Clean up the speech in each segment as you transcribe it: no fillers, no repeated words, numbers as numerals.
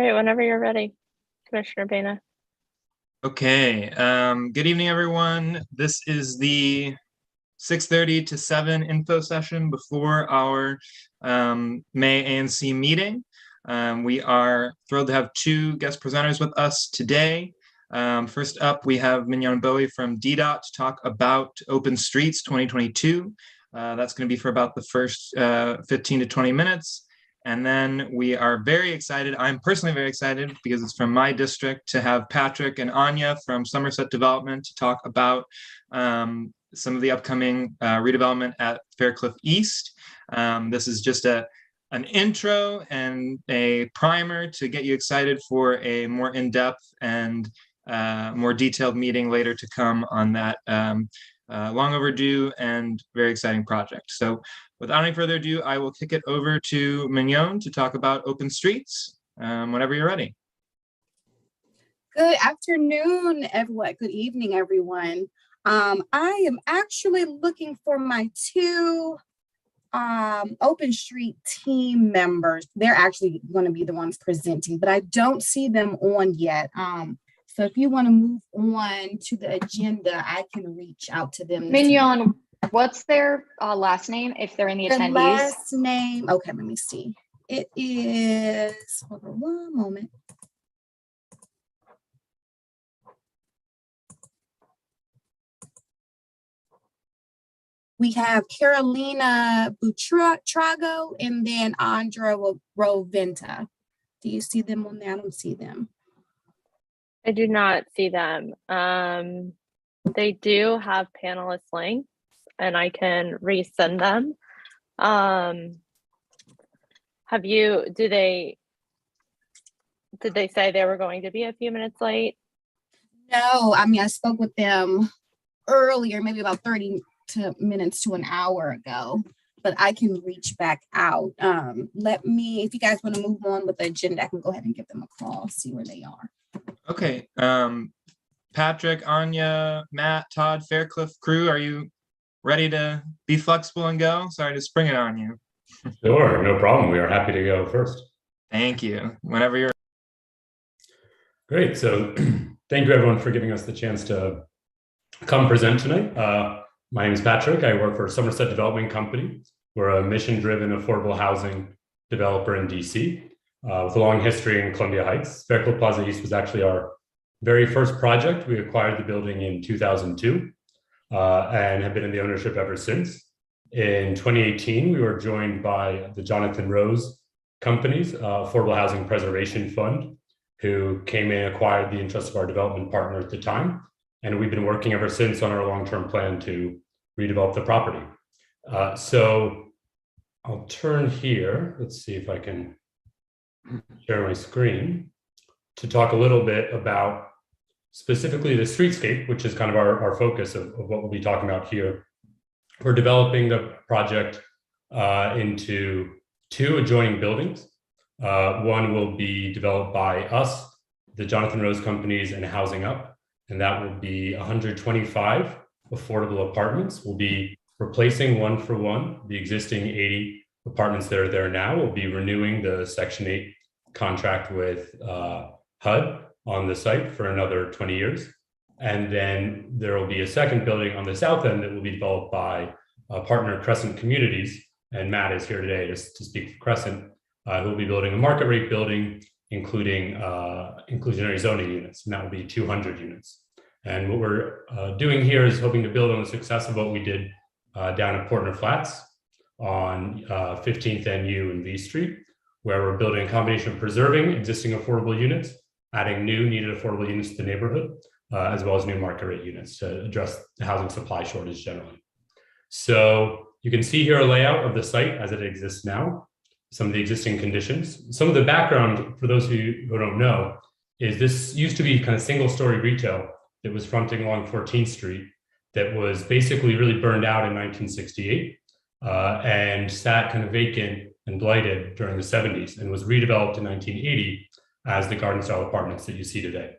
right, whenever you're ready, Commissioner Pena. Okay, good evening, everyone. This is the 6:30 to 7 info session before our May ANC meeting. We are thrilled to have two guest presenters with us today. First up, we have Mignon Bowie from DDOT to talk about Open Streets 2022. That's going to be for about the first 15 to 20 minutes. And then we are very excited. I'm personally very excited because it's from my district to have Patrick and Anya from Somerset Development to talk about some of the upcoming redevelopment at Faircliff East. This is just an intro and a primer to get you excited for a more in-depth and more detailed meeting later to come on that long overdue and very exciting project. So without any further ado, I will kick it over to Mignon to talk about Open Streets whenever you're ready. Good afternoon, everyone. Good evening, everyone. I am actually looking for my two Open Street team members. They're actually going to be the ones presenting, but I don't see them on yet. So if you want to move on to the agenda, I can reach out to them. Mignon, what's their last name if they're in the attendees? Last name, okay, let me see. It is, hold on one moment. We have Carolina Butrago and then Andra Roventa. Do you see them on there? I don't see them. I do not see them. They do have panelist links and I can resend them. Did they say they were going to be a few minutes late? No, I mean, I spoke with them earlier, maybe about 30 minutes to an hour ago, but I can reach back out. If you guys want to move on with the agenda, I can go ahead and give them a call, see where they are. Okay, Patrick, Anya, Matt, Todd, Faircliff crew, are you ready to be flexible and go? Sorry to spring it on you. Sure, no problem. We are happy to go first. Thank you. Whenever you're Great. So thank you everyone for giving us the chance to come present tonight. My name is Patrick. I work for Somerset Development Company. We're a mission-driven affordable housing developer in DC with a long history in Columbia Heights. Faircliff Plaza East was actually our very first project. We acquired the building in 2002 and have been in the ownership ever since. In 2018, we were joined by the Jonathan Rose Company's Affordable Housing Preservation Fund, who came in and acquired the interest of our development partner at the time. And we've been working ever since on our long-term plan to redevelop the property. So I'll turn here. Let's see if I can share my screen to talk a little bit about specifically the streetscape, which is kind of our focus of what we'll be talking about here. We're developing the project into two adjoining buildings. One will be developed by us, the Jonathan Rose Companies, and Housing Up, and that will be 125 affordable apartments. We'll be replacing one for one the existing 80 apartments that are there now. We'll be renewing the Section 8 contract with HUD on the site for another 20 years. And then there will be a second building on the south end that will be developed by partner Crescent Communities. And Matt is here today to speak for Crescent. Who'll be building a market rate building, including inclusionary zoning units, and that will be 200 units. And what we're doing here is hoping to build on the success of what we did down at Portner Flats on 15th NU and V Street, where we're building a combination of preserving existing affordable units, adding new needed affordable units to the neighborhood, as well as new market rate units to address the housing supply shortage generally. So you can see here a layout of the site as it exists now, some of the existing conditions. Some of the background for those who don't know is this used to be kind of single story retail that was fronting along 14th Street that was basically really burned out in 1968 and sat kind of vacant and blighted during the 70s and was redeveloped in 1980 as the garden style apartments that you see today.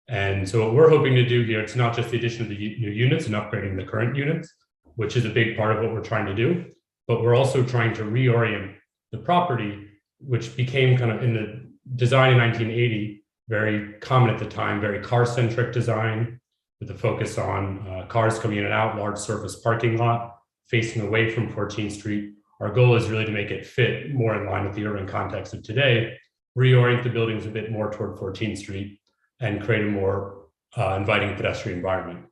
And so what we're hoping to do here, it's not just the addition of the new units and upgrading the current units, which is a big part of what we're trying to do, but we're also trying to reorient the property, which became kind of in the designed in 1980, very common at the time, very car-centric design with a focus on cars coming in and out, large surface parking lot facing away from 14th Street. Our goal is really to make it fit more in line with the urban context of today, reorient the buildings a bit more toward 14th Street, and create a more inviting pedestrian environment.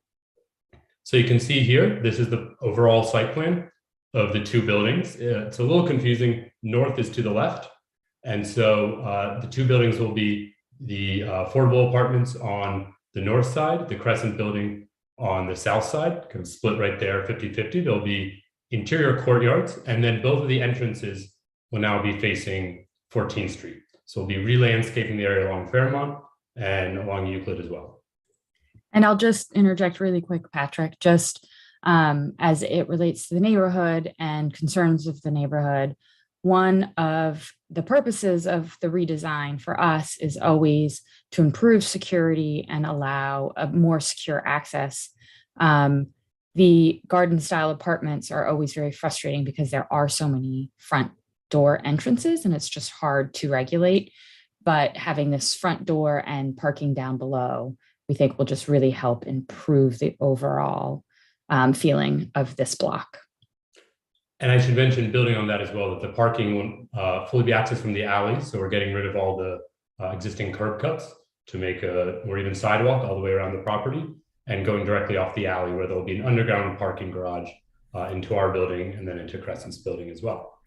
So you can see here, this is the overall site plan of the two buildings. It's a little confusing. North is to the left. And so the two buildings will be the affordable apartments on the north side, the Crescent building on the south side, kind of split right there, 50-50. There'll be interior courtyards, and then both of the entrances will now be facing 14th Street. So we'll be re-landscaping the area along Fairmont and along Euclid as well. And I'll just interject really quick, Patrick, just as it relates to the neighborhood and concerns of the neighborhood. One of the purposes of the redesign for us is always to improve security and allow a more secure access. The garden style apartments are always very frustrating because there are so many front door entrances and it's just hard to regulate. But having this front door and parking down below, we think will just really help improve the overall feeling of this block. And I should mention, building on that as well, that the parking will fully be accessed from the alleys. So we're getting rid of all the existing curb cuts to make a more even sidewalk all the way around the property and going directly off the alley where there'll be an underground parking garage into our building and then into Crescent's building as well.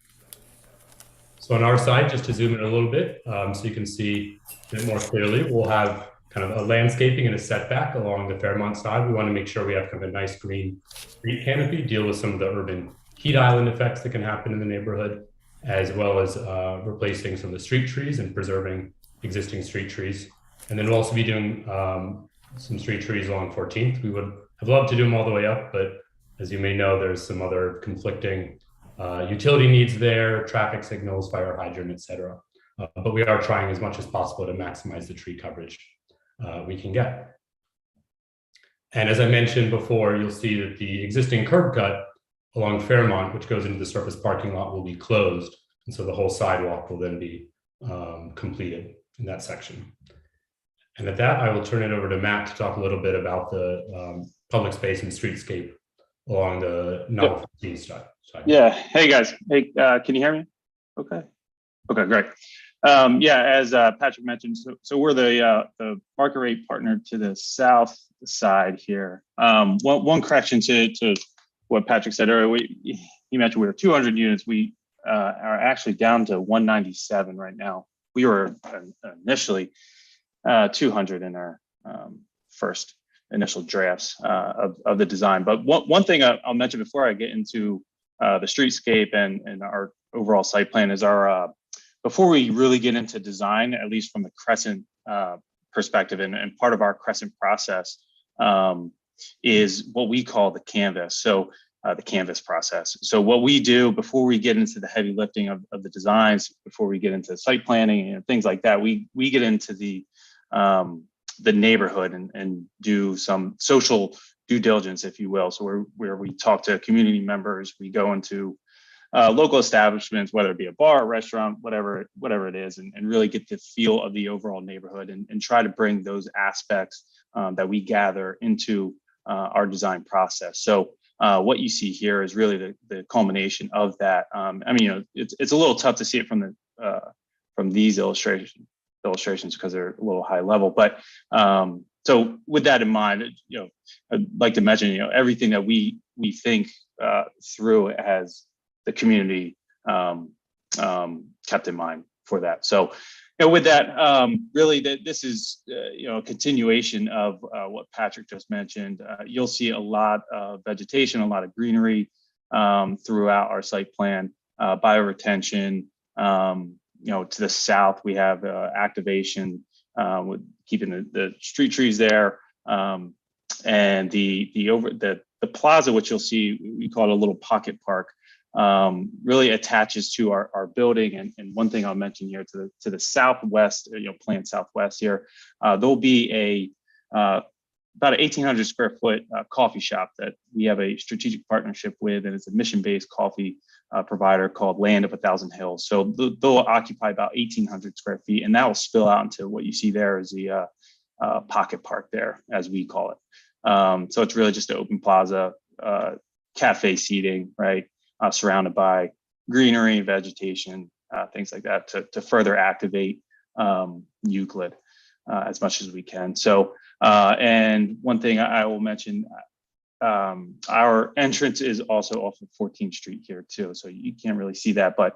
So on our side, just to zoom in a little bit, so you can see a bit more clearly, we'll have kind of a landscaping and a setback along the Fairmont side. We want to make sure we have kind of a nice green street canopy, deal with some of the urban heat island effects that can happen in the neighborhood, as well as replacing some of the street trees and preserving existing street trees. And then we'll also be doing some street trees along 14th. We would have loved to do them all the way up, but as you may know, there's some other conflicting utility needs there, traffic signals, fire hydrant, et cetera. But we are trying as much as possible to maximize the tree coverage we can get. And as I mentioned before, you'll see that the existing curb cut along Fairmont, which goes into the surface parking lot, will be closed. And so the whole sidewalk will then be completed in that section. And at that, I will turn it over to Matt to talk a little bit about the public space and streetscape along the North 14th side. Yeah. Hey guys. Hey, can you hear me? Okay. Okay, great. Yeah, as Patrick mentioned, so we're the market rate partner to the south side here. One correction to what Patrick said earlier. He mentioned we were 200 units. We are actually down to 197 right now. We were initially 200 in our first initial drafts of the design. But one thing I'll mention before I get into the streetscape and our overall site plan is our before we really get into design, at least from the Crescent perspective, and part of our Crescent process is what we call the canvas. So the canvas process. So what we do before we get into the heavy lifting of the designs, before we get into site planning and things like that, we get into the neighborhood and do some social due diligence, if you will. So where we talk to community members, we go into local establishments, whether it be a bar, a restaurant, whatever it is, and really get the feel of the overall neighborhood and try to bring those aspects that we gather into our design process. So what you see here is really the culmination of that. I mean, it's a little tough to see it from these illustrations because they're a little high level, but so with that in mind, I'd like to mention, everything that we think through as the community kept in mind for that. So, with that, really, this is a continuation of what Patrick just mentioned. You'll see a lot of vegetation, a lot of greenery throughout our site plan, bioretention. To the south, we have activation with keeping the street trees there, and the plaza, which you'll see, we call it a little pocket park. Really attaches to our building. And one thing I'll mention here to the southwest, planned southwest here, there'll be about an 1,800 square foot coffee shop that we have a strategic partnership with, and it's a mission-based coffee provider called Land of 1,000 Hills. So they'll occupy about 1,800 square feet, and that will spill out into what you see there is the pocket park there, as we call it. So it's really just an open plaza, cafe seating, right, surrounded by greenery, vegetation, things like that to further activate Euclid as much as we can. So, and one thing I will mention, our entrance is also off of 14th Street here too. So you can't really see that, but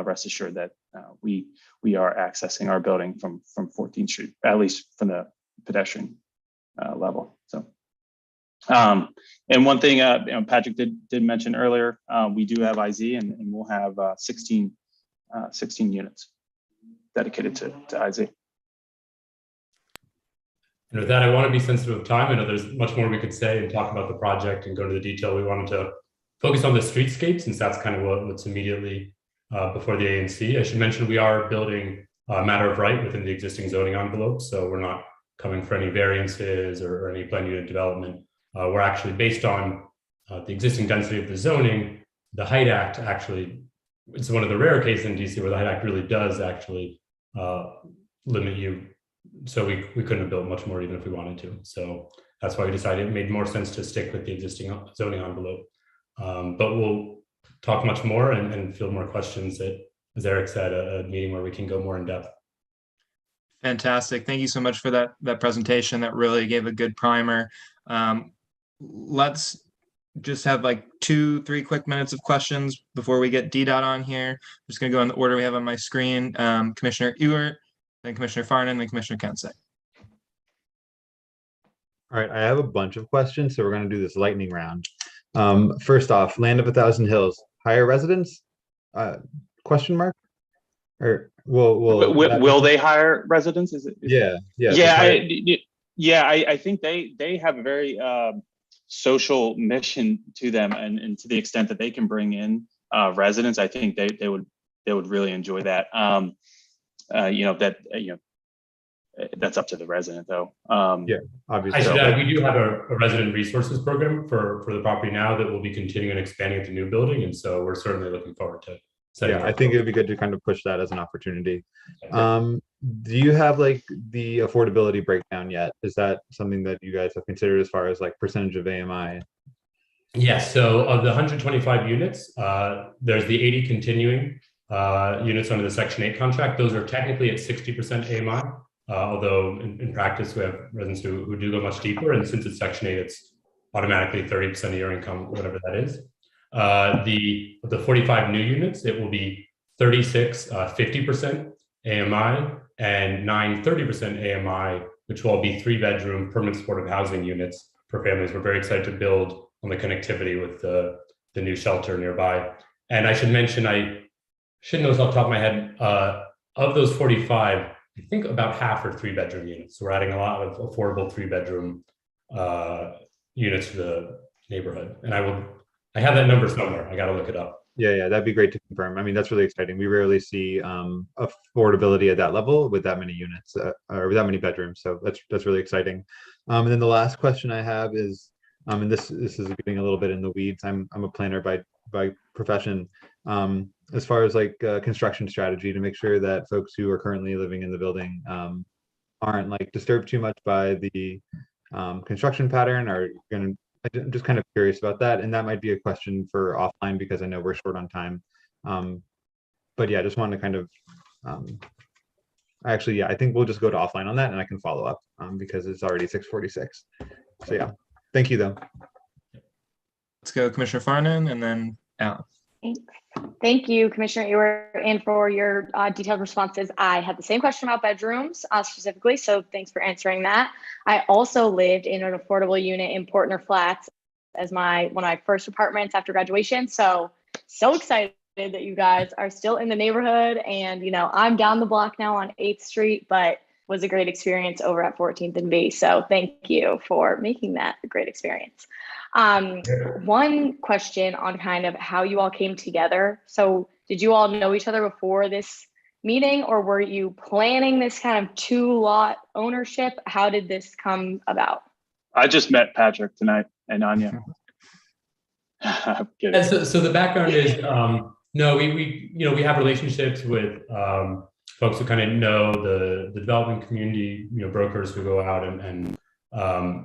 rest assured that we are accessing our building from 14th Street, at least from the pedestrian level. So, and one thing Patrick did mention earlier, we do have IZ and we'll have 16 units dedicated to IZ. And with that, I want to be sensitive of time. I know there's much more we could say and talk about the project and go into the detail. We wanted to focus on the streetscape since that's kind of what's immediately before the ANC. I should mention we are building a matter of right within the existing zoning envelope. So we're not coming for any variances or any planned unit development. We're actually based on the existing density of the zoning. The Height Act actually, it's one of the rare cases in DC where the Height Act really does actually limit you. So we couldn't have built much more even if we wanted to. So that's why we decided it made more sense to stick with the existing zoning envelope. But we'll talk much more and field more questions at, as Eric said, a meeting where we can go more in depth. Fantastic. Thank you so much for that presentation. That really gave a good primer. Let's just have like 2-3 quick minutes of questions before we get DDOT on here. I'm just going to go in the order we have on my screen. Commissioner Ewert, then Commissioner Farnan, then Commissioner Kenseth. All right, I have a bunch of questions, so we're going to do this lightning round. First off, Land of 1,000 Hills, hire residents? Question mark? Or will they hire residents? I think they have a very social mission to them, and to the extent that they can bring in residents, I think they would really enjoy that. That's up to the resident though. Yeah, obviously. I should add, we do have a resident resources program for the property now that will be continuing and expanding at the new building, and so we're certainly looking forward to. Yeah, I think it would be good to kind of push that as an opportunity. Do you have like the affordability breakdown yet? Is that something that you guys have considered as far as like percentage of AMI? Yes, so of the 125 units, there's the 80 continuing units under the Section 8 contract. Those are technically at 60% AMI, although in practice we have residents who do go much deeper, and since it's Section 8, it's automatically 30% of your income, whatever that is. The 45 new units, it will be 36 50% AMI and 9 30% AMI, which will all be 3-bedroom permanent supportive housing units for families. We're very excited to build on the connectivity with the new shelter nearby. And I should mention, I should know this off the top of my head, of those 45, I think about half are 3-bedroom units. So we're adding a lot of affordable 3-bedroom units to the neighborhood. And I have that number somewhere. I got to look it up. Yeah, that'd be great to confirm. I mean, that's really exciting. We rarely see affordability at that level with that many units or with that many bedrooms. So that's really exciting. And then the last question I have is, and this is getting a little bit in the weeds. I'm a planner by profession. As far as like construction strategy to make sure that folks who are currently living in the building aren't like disturbed too much by the construction pattern, or I'm just kind of curious about that, and that might be a question for offline because I know we're short on time. But yeah, I just wanted to kind of, I think we'll just go to offline on that, and I can follow up because it's already 6:46. So yeah, thank you though. Let's go Commissioner Farnan and then Alan. Thank you, Commissioner Ewert, and for your detailed responses. I had the same question about bedrooms specifically, so thanks for answering that. I also lived in an affordable unit in Portner Flats as one of my first apartments after graduation. So excited that you guys are still in the neighborhood, and I'm down the block now on 8th Street, but was a great experience over at 14th and B. So thank you for making that a great experience. One question on kind of how you all came together. So did you all know each other before this meeting, or were you planning this kind of 2-lot ownership? How did this come about? I just met Patrick tonight and Anya. I'm kidding. And so the background is, no, we have relationships with folks who kind of know the development community, brokers who go out and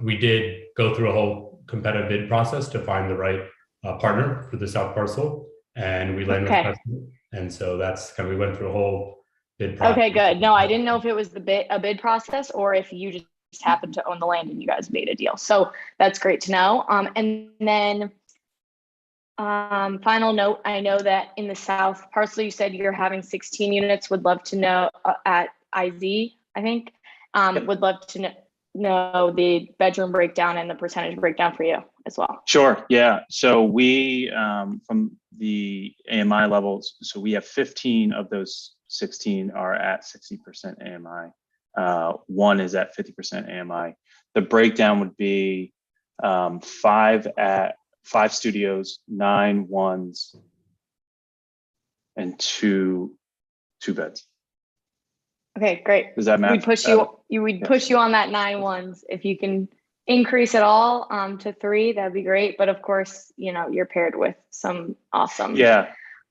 we did go through a whole competitive bid process to find the right partner for the South parcel, and we landed Okay. on Crescent. And so that's kind of, we went through a whole bid process. Okay, good. No, I didn't know if it was a bid process or if you just happened to own the land and you guys made a deal. So that's great to know. And then final note, I know that in the South parcel, you said you're having 16 units. Would love to know at IZ, I think. Would love to know the bedroom breakdown and the percentage breakdown for you as well. Sure. Yeah. So we, from the AMI levels, so we have 15 of those 16 are at 60% AMI. One is at 50% AMI. The breakdown would be 5 studios, 9 ones, and 2 beds. Okay, great. Does that match? We'd push you on that 9 ones. If you can increase it all to 3, that'd be great. But of course, you're paired with some awesome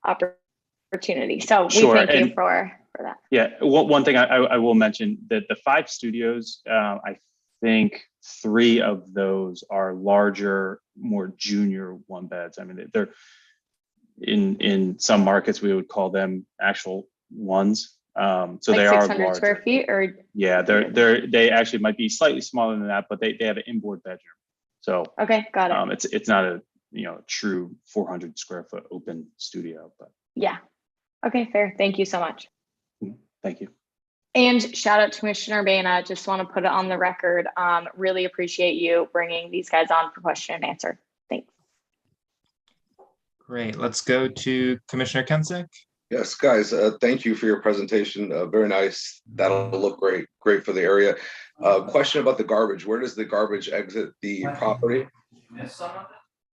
opportunity. So we thank you for that. Yeah, one thing I will mention that the 5 studios, I think 3 of those are larger, more junior 1 beds. I mean, they're in some markets we would call them actual ones. So like they are 600 square feet, or yeah, they actually might be slightly smaller than that, but they have an inboard bedroom. So okay, got it. It's not a true 400 square foot open studio, but yeah. Okay, fair. Thank you so much. Thank you. And shout out to Commissioner Baina. Just want to put it on the record. Really appreciate you bringing these guys on for question and answer. Thanks. Great. Let's go to Commissioner Kensick. Yes, guys, thank you for your presentation. Very nice. That'll look great for the area. Question about the garbage. Where does the garbage exit the property?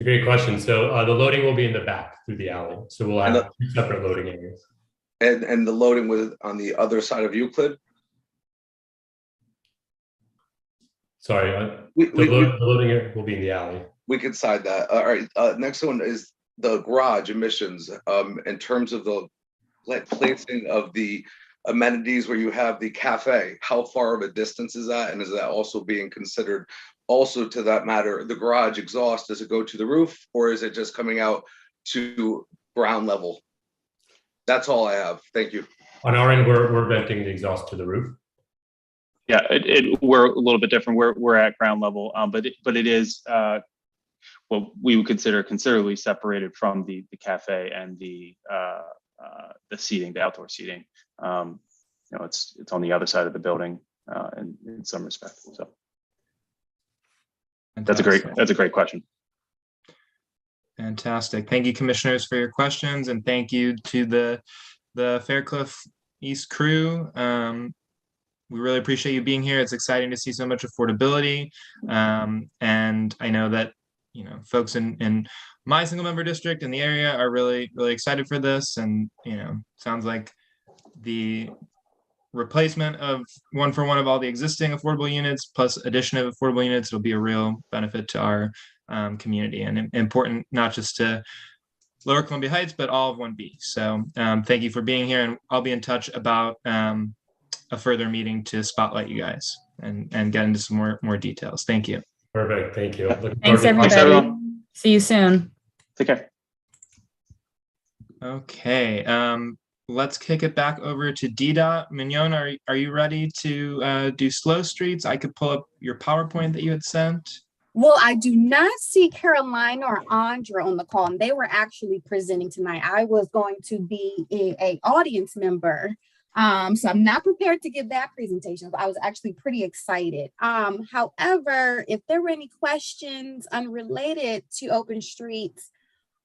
Great question. So the loading will be in the back through the alley. So we'll have 2 separate loading areas. And the loading was on the other side of Euclid? Sorry, the loading area will be in the alley. We can side that. All right. Next one is the garage emissions. In terms of the placing of the amenities where you have the cafe, how far of a distance is that? And is that also being considered? Also, to that matter, the garage exhaust, does it go to the roof or is it just coming out to ground level? That's all I have. Thank you. On our end, we're venting the exhaust to the roof. Yeah, we're a little bit different. We're at ground level, but it is what we would consider considerably separated from the cafe and the seating, the outdoor seating. It's on the other side of the building in some respect. So that's a great question. Fantastic. Thank you, commissioners, for your questions, and thank you to the Faircliff East crew. We really appreciate you being here. It's exciting to see so much affordability, and I know that folks in my single member district in the area are really excited for this. And sounds like the replacement of 1-for-1 of all the existing affordable units plus addition of affordable units will be a real benefit to our community, and important not just to Lower Columbia Heights, but all of 1B. So thank you for being here, and I'll be in touch about a further meeting to spotlight you guys and get into some more details. Thank you. Perfect. Thank you. Thanks, everybody. See you soon. Take care. Okay. Let's kick it back over to DDOT. Mignon, are you ready to do slow streets? I could pull up your PowerPoint that you had sent. Well, I do not see Carolina or Andra on the call, and they were actually presenting tonight. I was going to be a audience member, so I'm not prepared to give that presentation, but I was actually pretty excited. However, if there were any questions unrelated to Open Streets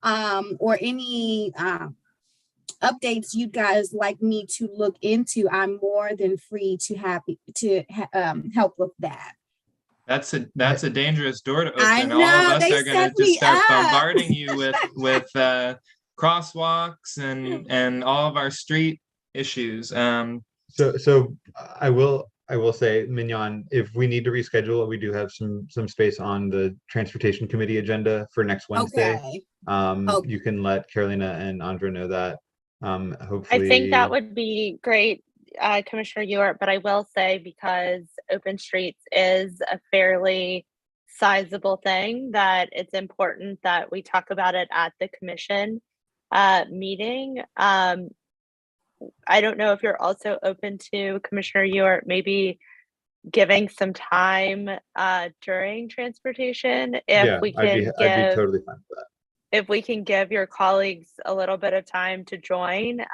or any updates you guys like me to look into, I'm more than free to help with that. That's a dangerous door to open. I know, all of us are going to just start up. bombarding you with crosswalks and all of our street issues. So I will say, Mignon, if we need to reschedule, we do have some space on the transportation committee agenda for next Wednesday. Okay. Okay. you can let Carolina and Andra know that. I Hopefully. think that would be great, Commissioner Ewart, but I will say, because Open Streets is a fairly sizable thing, that it's important that we talk about it at the commission meeting. I don't know if you're also open to, Commissioner Ewart, maybe giving some time during transportation, if Yeah, we I'd be can I'd be give, totally fine with that. if we can give your colleagues a little bit of time to join.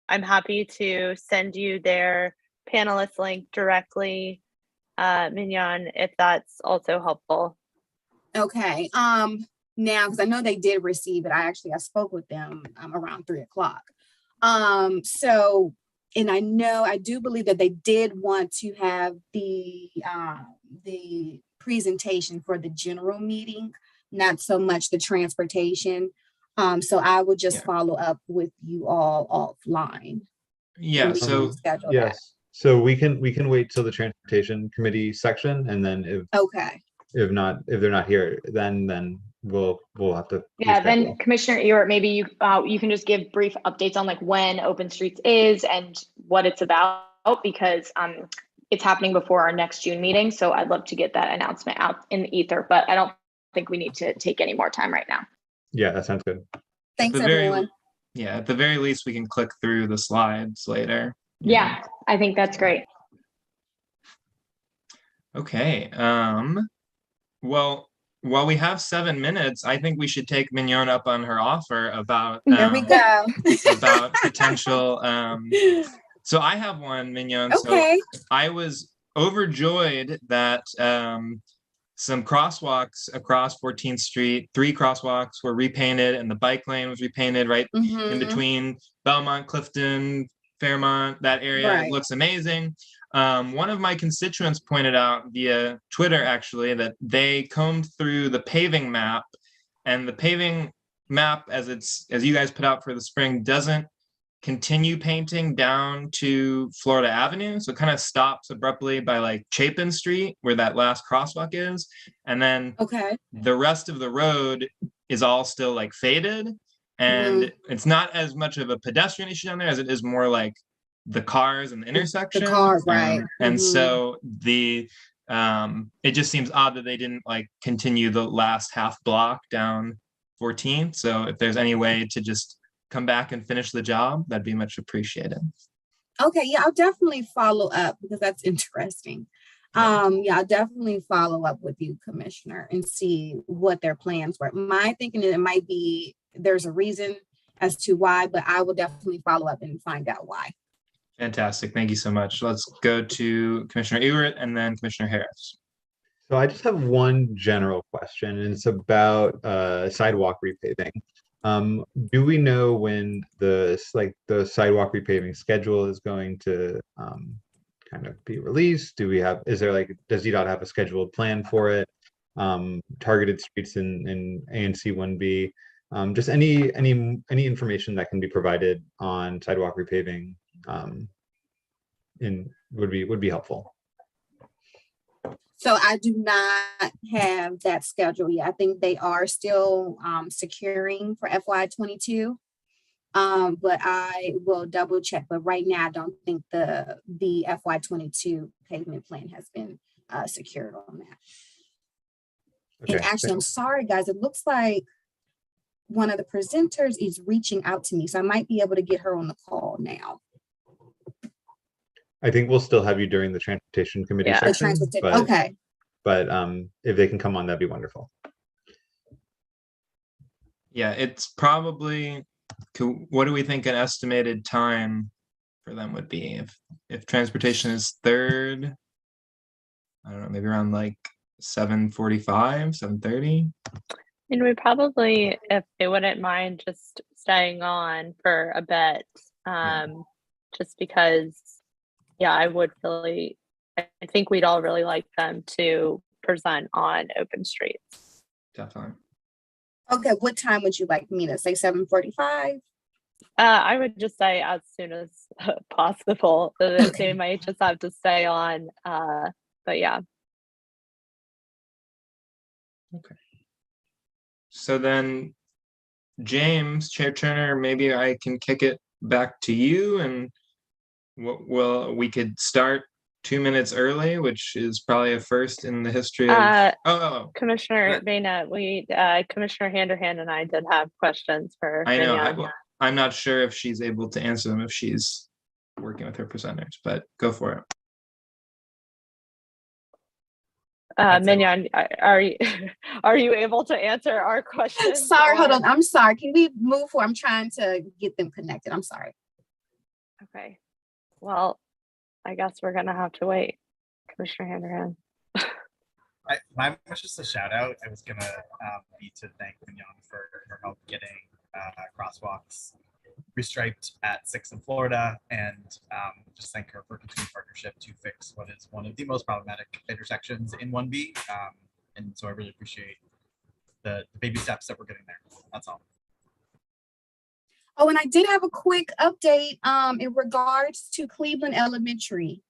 I'm happy to send you their panelist link directly, Mignon, if that's also helpful. Okay. Now, because I know they did receive it. I spoke with them around 3 o'clock. So, and I do believe that they did want to have the presentation for the general meeting, not so much the transportation. So I would just follow up with you all offline. Yeah, and we so can schedule that. Yes, so we can wait till the transportation committee section, and then Okay. if they're not here, then we'll have to. Yeah, then reschedule. Commissioner Ewart, maybe you can just give brief updates on like when Open Streets is and what it's about, because it's happening before our next June meeting. So I'd love to get that announcement out in the ether, but I don't think we need to take any more time right now. Yeah, that sounds good. Thanks, everyone. Yeah, at the very least, we can click through the slides later. Yeah, I think that's great. Okay. Well, while we have 7 minutes, I think we should take Mignon up on her offer about There we go. about potential. So I have one, Mignon. Okay. So I was overjoyed that some crosswalks across 14th Street, 3 crosswalks were repainted, and the bike lane was repainted right in between Belmont, Clifton, Fairmont, that area. Right. It looks amazing. One of my constituents pointed out via Twitter, actually, that they combed through the paving map, and the paving map, as you guys put out for the spring, doesn't continue painting down to Florida Avenue. So it kind of stops abruptly by like Chapin Street, where that last crosswalk is. And then the rest of the road is all still like faded. And it's not as much of a pedestrian issue down there as it is more like the cars and the intersection. The cars, right. And so it just seems odd that they didn't like continue the last half block down 14th. So if there's any way to just come back and finish the job, that'd be much appreciated. Okay, yeah, I'll definitely follow up, because that's interesting. Yeah, I'll definitely follow up with you, Commissioner, and see what their plans were. My thinking is it might be there's a reason as to why, but I will definitely follow up and find out why. Fantastic. Thank you so much. Let's go to Commissioner Ewart and then Commissioner Harris. So I just have one general question, and it's about sidewalk repaving. Do we know when the sidewalk repaving schedule is going to kind of be released? Does DDOT have a scheduled plan for it? Targeted streets in ANC 1B. Just any information that can be provided on sidewalk repaving would be helpful. So I do not have that schedule yet. I think they are still securing for FY22, but I will double check. But right now, I don't think the FY22 pavement plan has been secured on that. Okay. And actually, I'm sorry, guys. It looks like one of the presenters is reaching out to me, so I might be able to get her on the call now. I think we'll still have you during the transportation committee section. Okay. But if they can come on, that'd be wonderful. Yeah, it's probably, what do we think an estimated time for them would be? If transportation is 3rd, I don't know, maybe around like 7:45, 7:30? And we probably, if they wouldn't mind just staying on for a bit, just because, I think we'd all really like them to present on Open Streets. Definitely. Okay, what time would you like me to say? 7:45? I would just say as soon as possible. They might just have to stay on, but yeah. Okay. So then, James, Chair Turner, maybe I can kick it back to you, and we could start 2 minutes early, which is probably a first in the history of. Commissioner But- Bena, Commissioner Handerhan and I did have questions for I know. Mignon. I'm not sure if she's able to answer them if she's working with her presenters, but go for it. Mignon, are you are you able to answer our questions? Sorry, hold or- on. I'm sorry. Can we move forward? I'm trying to get them connected. I'm sorry. Okay. Well, I guess we're gonna have to wait. Commissioner Handerhan. Mine was just a shout out. I was gonna be to thank Mignon for her help getting crosswalks restriped at 6 in Florida, and just thank her for continued partnership to fix what is one of the most problematic intersections in 1B. And so I really appreciate the baby steps that we're getting there. That's all. Oh, and I did have a quick update in regards to Cleveland Elementary.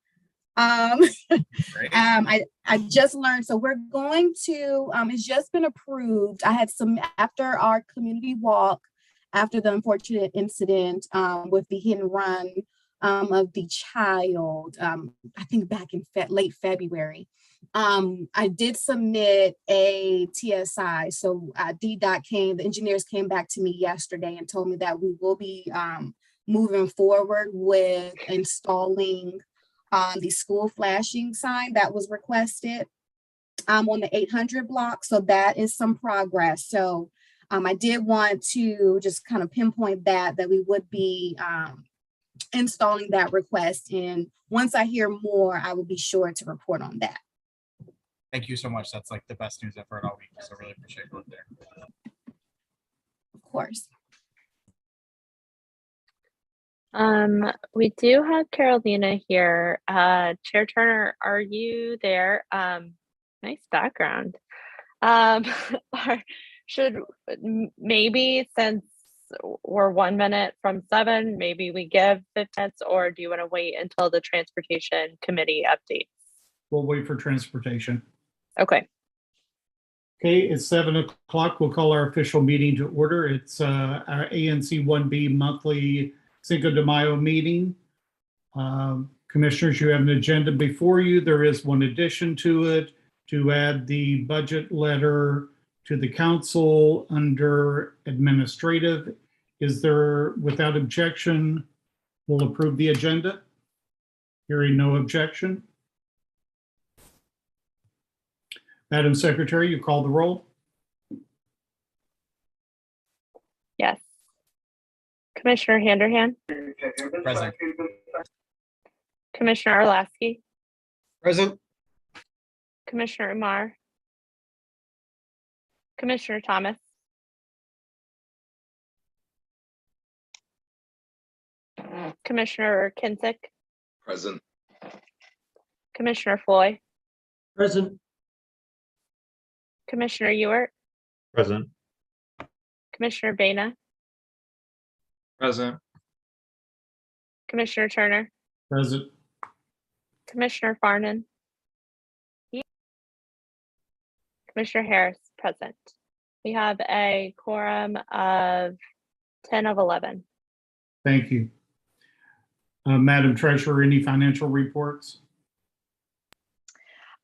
Great. I just learned, so we're going to, it's just been approved. I had some, after our community walk, after the unfortunate incident with the hit and run of the child, I think back in late February, I did submit a TSI. So the engineers came back to me yesterday and told me that we will be moving forward with installing the school flashing sign that was requested on the 800 block. So that is some progress. So I did want to just kind of pinpoint that we would be installing that request. And once I hear more, I will be sure to report on that. Thank you so much. That's like the best news I've heard all week. So really appreciate it there. Of course. We do have Carolina here. Chair Turner, are you there? Nice background. Should maybe, since we're 1 minute from 7, maybe we give 5 minutes, or do you want to wait until the Transportation Committee updates? We'll wait for transportation. Okay. Okay, it's 7 o'clock. We'll call our official meeting to order. It's our ANC 1B monthly Cinco de Mayo meeting. Commissioners, you have an agenda before you. There is one addition to it to add the budget letter to the council under administrative. Is there, without objection, we'll approve the agenda? Hearing no objection. Madam Secretary, you call the roll. Yes. Commissioner Handerhan, Present. Commissioner Arlasky, Present. Commissioner Umar, Commissioner Thomas, Commissioner Kinsick, Present. Commissioner Floyd, Present. Commissioner Ewart, Present. Commissioner Bena, Present. Commissioner Turner, Present. Commissioner Farnan, Commissioner Harris, present. We have a quorum of 10 of 11. Thank you. Madam Treasurer, any financial reports?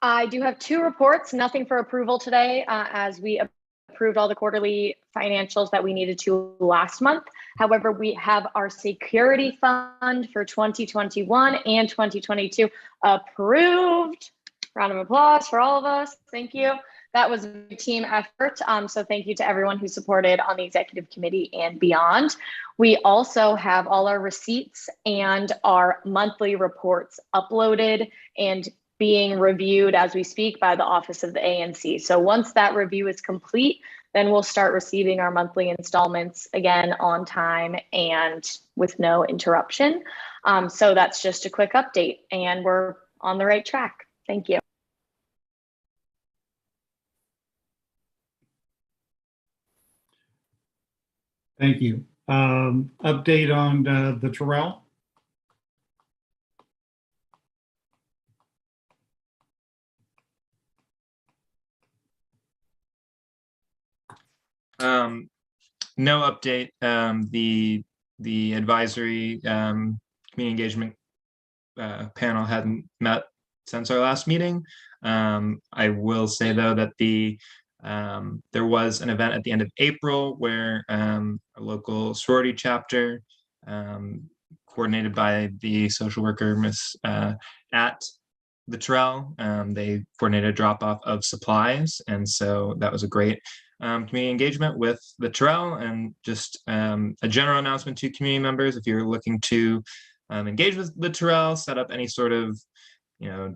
I do have 2 reports, nothing for approval today, as we approved all the quarterly financials that we needed to last month. However, we have our security fund for 2021 and 2022 approved. Round of applause for all of us. Thank you. That was a team effort. So thank you to everyone who supported on the executive committee and beyond. We also have all our receipts and our monthly reports uploaded and being reviewed as we speak by the Office of the ANC. So once that review is complete, then we'll start receiving our monthly installments again on time and with no interruption. So that's just a quick update, and we're on the right track. Thank you. Thank you. Update on the Terrell. No update. The advisory community engagement panel hadn't met since our last meeting. I will say though that there was an event at the end of April where a local sorority chapter, coordinated by the social worker Miss at the Terrell, they coordinated a drop off of supplies, and so that was a great community engagement with the Terrell. And just a general announcement to community members: if you're looking to engage with the Terrell, set up any sort of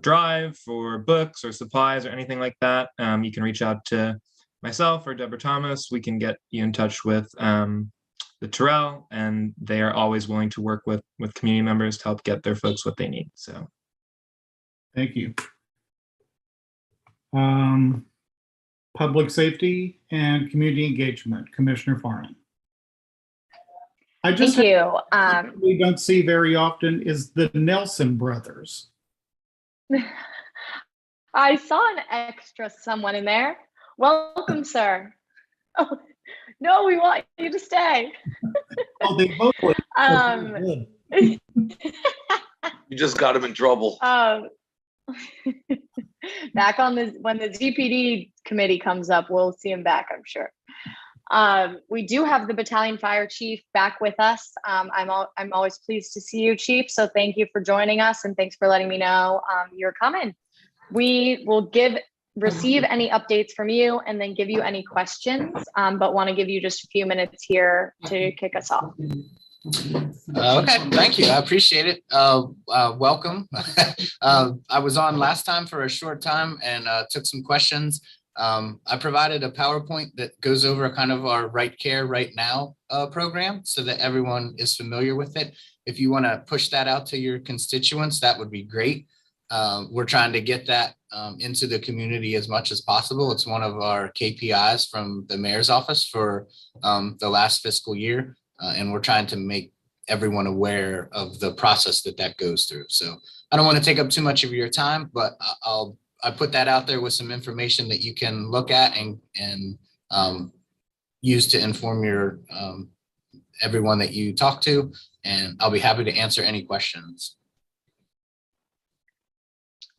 drive for books or supplies or anything like that, you can reach out to myself or Deborah Thomas. We can get you in touch with the Terrell, and they are always willing to work with community members to help get their folks what they need. So Thank you. Public safety and community engagement, Commissioner Farnan. Thank you. We don't see very often is the Nelson brothers. I saw an extra someone in there. Welcome, sir. Oh, no, we want you to stay. Oh, they both look good. You just got him in trouble. Back on when the GPD committee comes up, we'll see him back, I'm sure. We do have the battalion fire chief back with us. I'm always pleased to see you, Chief. So thank you for joining us, and thanks for letting me know you're coming. We will receive any updates from you and then give you any questions, but want to give you just a few minutes here to kick us off. Okay, thank you. I appreciate it. Welcome. I was on last time for a short time and took some questions. I provided a PowerPoint that goes over kind of our Right Care Right Now program so that everyone is familiar with it. If you want to push that out to your constituents, that would be great. We're trying to get that into the community as much as possible. It's one of our KPIs from the mayor's office for the last fiscal year. And we're trying to make everyone aware of the process that goes through. So I don't want to take up too much of your time, but I put that out there with some information that you can look at and use to inform your everyone that you talk to. And I'll be happy to answer any questions.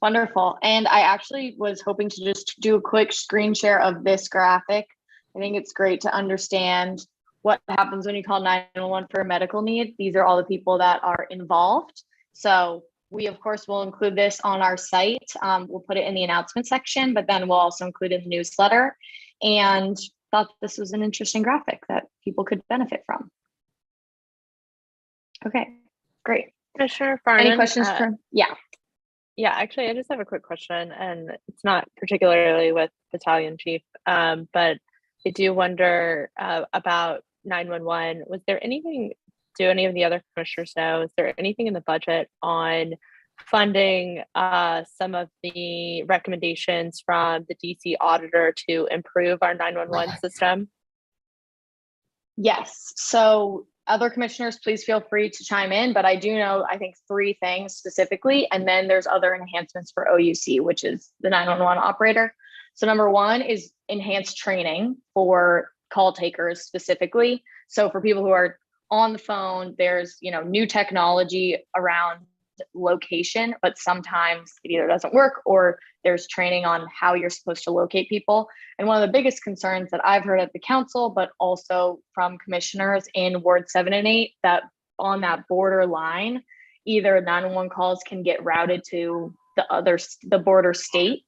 Wonderful. And I actually was hoping to just do a quick screen share of this graphic. I think it's great to understand what happens when you call 911 for a medical need. These are all the people that are involved. So we, of course, will include this on our site. We'll put it in the announcement section, but then we'll also include it in the newsletter. And thought this was an interesting graphic that people could benefit from. Okay, great. Commissioner Farnan, any questions? Yeah, actually, I just have a quick question, and it's not particularly with Battalion Chief, but I do wonder about 911. Was there anything, do any of the other commissioners know, is there anything in the budget on funding some of the recommendations from the DC auditor to improve our 911 system? Yes. So other commissioners, please feel free to chime in, but I do know, I think 3 things specifically, and then there's other enhancements for OUC, which is the 911 operator. So number 1 is enhanced training for call takers specifically. So for people who are on the phone, there's new technology around location, but sometimes it either doesn't work or there's training on how you're supposed to locate people. And one of the biggest concerns that I've heard at the council, but also from commissioners in Ward 7 and 8, that on that border line, either 911 calls can get routed to the border state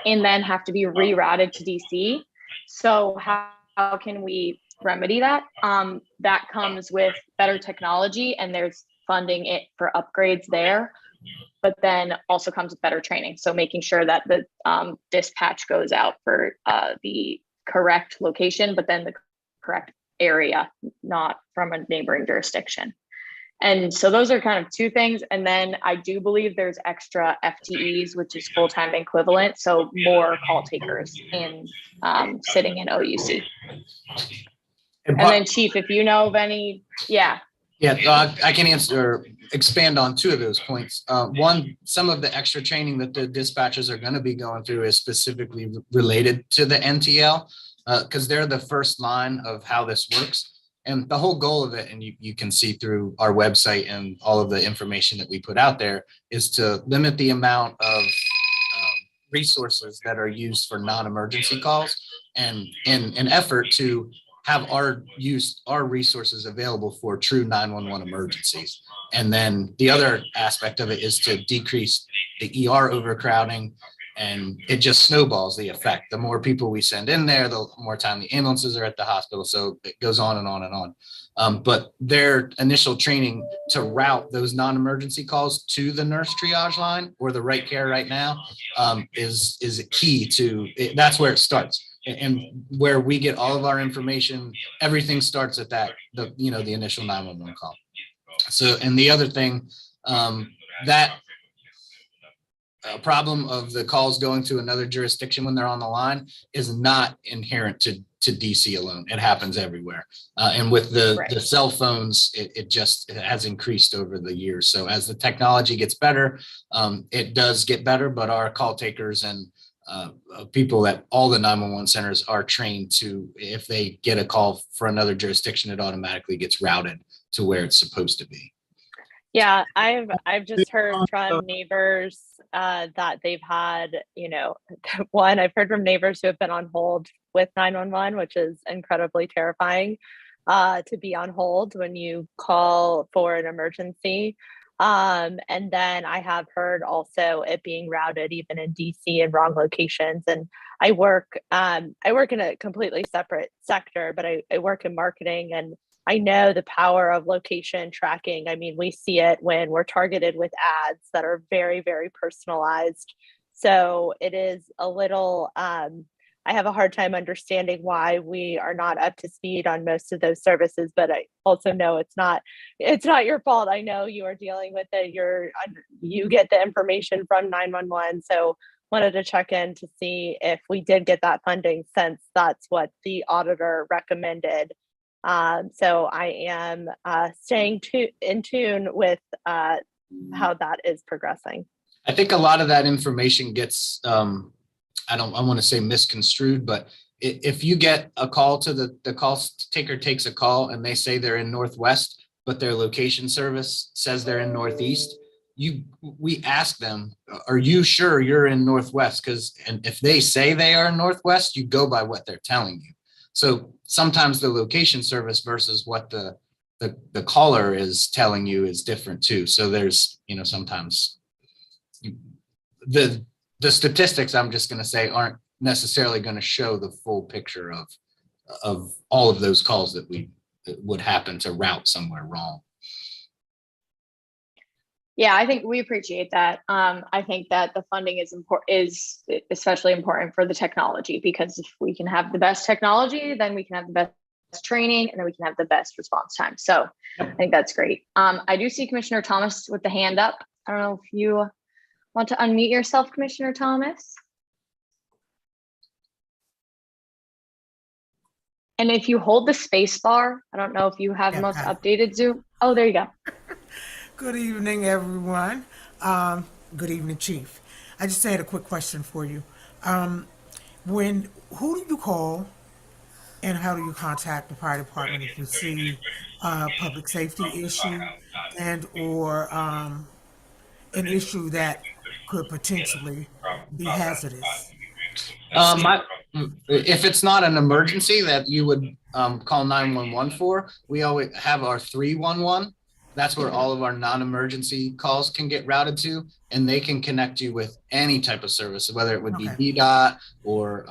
and then have to be rerouted to DC. So how can we remedy that? That comes with better technology, and there's funding it for upgrades there, but then also comes with better training. So making sure that the dispatch goes out for the correct location, but then the correct area, not from a neighboring jurisdiction. And so those are kind of 2 things. And then I do believe there's extra FTEs, which is full-time equivalent. So more call takers in sitting in OUC. And then Chief, if you know of any, Yeah, I can answer or expand on 2 of those points. One, some of the extra training that the dispatchers are going to be going through is specifically related to the NTL. because they're the first line of how this works. And the whole goal of it, and you can see through our website and all of the information that we put out there, is to limit the amount of resources that are used for non-emergency calls, and in an effort to have our resources available for true 911 emergencies. And then the other aspect of it is to decrease the ER overcrowding, and it just snowballs the effect. The more people we send in there, the more time the ambulances are at the hospital. So it goes on and on and on. But their initial training to route those non-emergency calls to the nurse triage line or the right care right now is a key to it. That's where it starts. And where we get all of our information, everything starts at that, the initial 911 call. So, and the other thing, that problem of the calls going to another jurisdiction when they're on the line is not inherent to DC alone. It happens everywhere. And with the cell phones, it has increased over the years. So as the technology gets better, it does get better, but our call takers and people at all the 911 centers are trained to, if they get a call for another jurisdiction, it automatically gets routed to where it's supposed to be. Yeah, I've just heard from neighbors that they've had, I've heard from neighbors who have been on hold with 911, which is incredibly terrifying to be on hold when you call for an emergency. And then I have heard also it being routed even in DC in wrong locations. And I work in a completely separate sector, but I work in marketing, and I know the power of location tracking. I mean, we see it when we're targeted with ads that are very, very personalized. So it is a little, I have a hard time understanding why we are not up to speed on most of those services, but I also know it's not your fault. I know you are dealing with it. You get the information from 911. So wanted to check in to see if we did get that funding, since that's what the auditor recommended. So I am staying in tune with how that is progressing. I think a lot of that information gets, I want to say misconstrued, but if you get a call to the call taker takes a call and they say they're in Northwest, but their location service says they're in Northeast, we ask them, are you sure you're in Northwest? And if they say they are in Northwest, you go by what they're telling you. So sometimes the location service versus what the caller is telling you is different too. So there's, sometimes the statistics, I'm just going to say, aren't necessarily going to show the full picture of all of those calls that would happen to route somewhere wrong. Yeah, I think we appreciate that. I think that the funding is especially important for the technology, because if we can have the best technology, then we can have the best training, and then we can have the best response time. So I think that's great. I do see Commissioner Thomas with the hand up. I don't know if you want to unmute yourself, Commissioner Thomas. And if you hold the space bar, I don't know if you have most updated Zoom. Oh, there you go. Good evening, everyone. Good evening, Chief. I just had a quick question for you. Who do you call and how do you contact the fire department if you see a public safety issue and or an issue that could potentially be hazardous? If it's not an emergency that you would call 911 for, we always have our 311. That's where all of our non-emergency calls can get routed to, and they can connect you with any type of service, whether it would be DDOT or,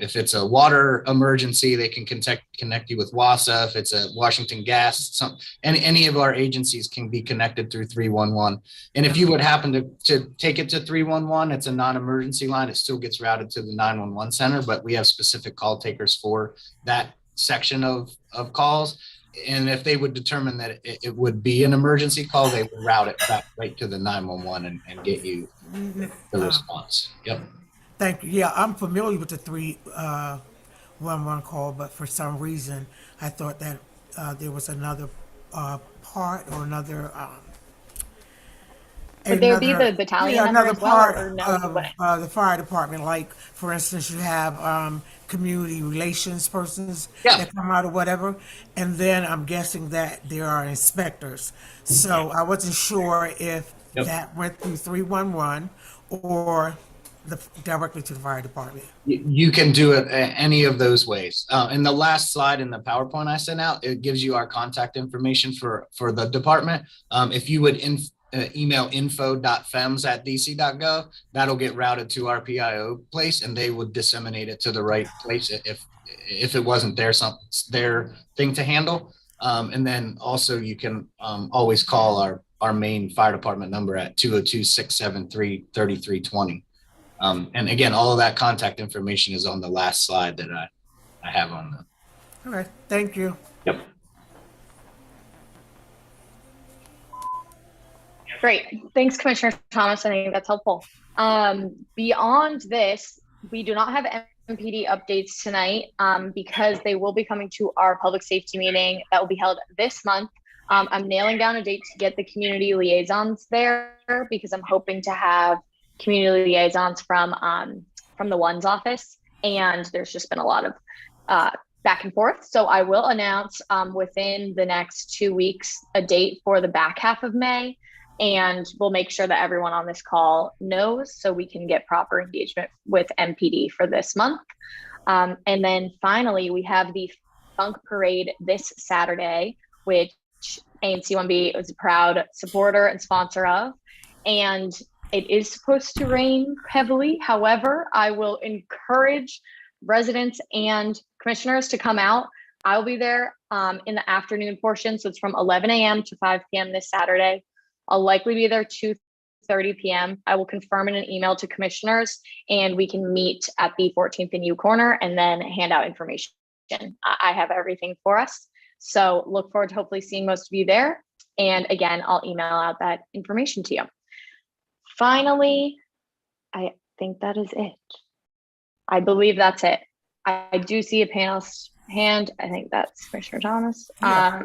if it's a water emergency, they can connect you with WASA. If it's a Washington Gas, any of our agencies can be connected through 311. And if you would happen to take it to 311, it's a non-emergency line. It still gets routed to the 911 center, but we have specific call takers for that section of calls. And if they would determine that it would be an emergency call, they would route it back right to the 911 and get you the response. Yep. Thank you. Yeah, I'm familiar with the 311 call, but for some reason, I thought that there was another part or another Would there be another, the battalion yeah, number another as well, part or no, you of wouldn't? the fire department? Like, for instance, you have community relations persons Yeah. that come out or whatever, and then I'm guessing that there are inspectors. So I wasn't sure if Yep. that went through 311 or directly to the fire department. You can do it any of those ways. In the last slide in the PowerPoint I sent out, it gives you our contact information for the department. If you would email info.fems@dc.gov, that'll get routed to our PIO place, and they would disseminate it to the right place if it wasn't their thing to handle. And then also you can always call our main fire department number at 202-673-3320. And again, all of that contact information is on the last slide that I have on the. Okay, thank you. Yep. Great. Thanks, Commissioner Thomas. I think that's helpful. Beyond this, we do not have MPD updates tonight because they will be coming to our public safety meeting that will be held this month. I'm nailing down a date to get the community liaisons there because I'm hoping to have community liaisons from the one's office, and there's just been a lot of back and forth. So I will announce within the next 2 weeks a date for the back half of May, and we'll make sure that everyone on this call knows so we can get proper engagement with MPD for this month. And then finally, we have the Funk Parade this Saturday, which ANC 1B is a proud supporter and sponsor of. And it is supposed to rain heavily. However, I will encourage residents and commissioners to come out. I will be there in the afternoon portion. So it's from 11 a.m. to 5 p.m. this Saturday. I'll likely be there 2:30 p.m. I will confirm in an email to commissioners, and we can meet at the 14th and U corner and then hand out information. I have everything for us. So look forward to hopefully seeing most of you there. And again, I'll email out that information to you. Finally, I think that is it. I believe that's it. I do see a panelist hand. I think that's Commissioner Thomas. Yeah.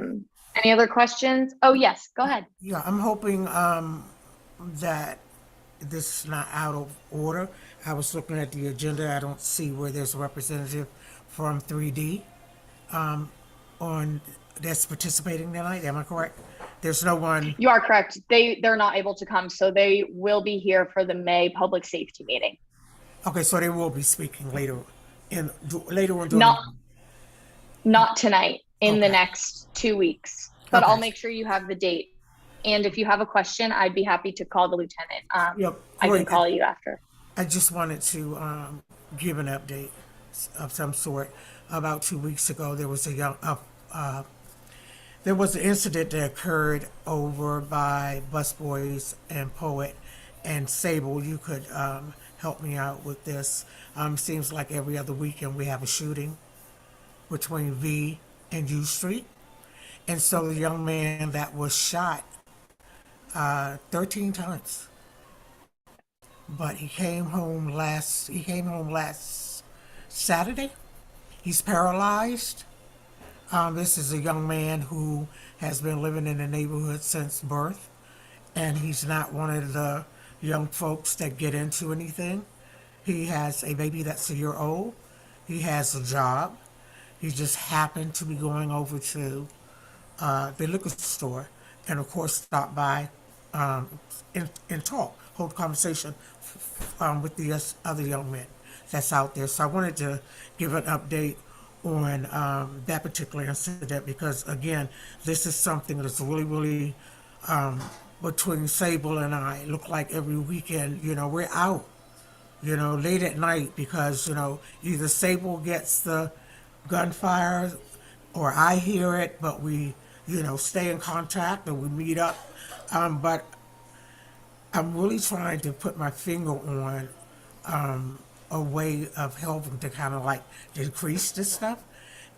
Any other questions? Oh, yes, go ahead. Yeah, I'm hoping that this is not out of order. I was looking at the agenda. I don't see where there's a representative from 3D on that's participating tonight. Am I correct? There's no one. You are correct. They're not able to come, so they will be here for the May public safety meeting. Okay, so they will be speaking later on. Not tonight. In the Okay. next 2 weeks, but Okay. I'll make sure you have the date. And if you have a question, I'd be happy to call the lieutenant. Yep. I can Great. call you after. I just wanted to give an update of some sort. About 2 weeks ago, there was there was an incident that occurred over by Busboys and Poet and Sable. You could help me out with this. Seems like every other weekend we have a shooting between V and U Street. And so the young man that was shot 13 times. But he came home last Saturday. He's paralyzed. This is a young man who has been living in the neighborhood since birth, and he's not one of the young folks that get into anything. He has a baby that's a year old. He has a job. He just happened to be going over to the liquor store and, of course, stop by and talk, hold conversation with the other young men that's out there. So I wanted to give an update on that particular incident because, again, this is something that's really, really between Sable and I. Look like every weekend, we're out, late at night because, either Sable gets the gunfire or I hear it, but we, stay in contact or we meet up. But I'm really trying to put my finger on a way of helping to kind of like decrease this stuff.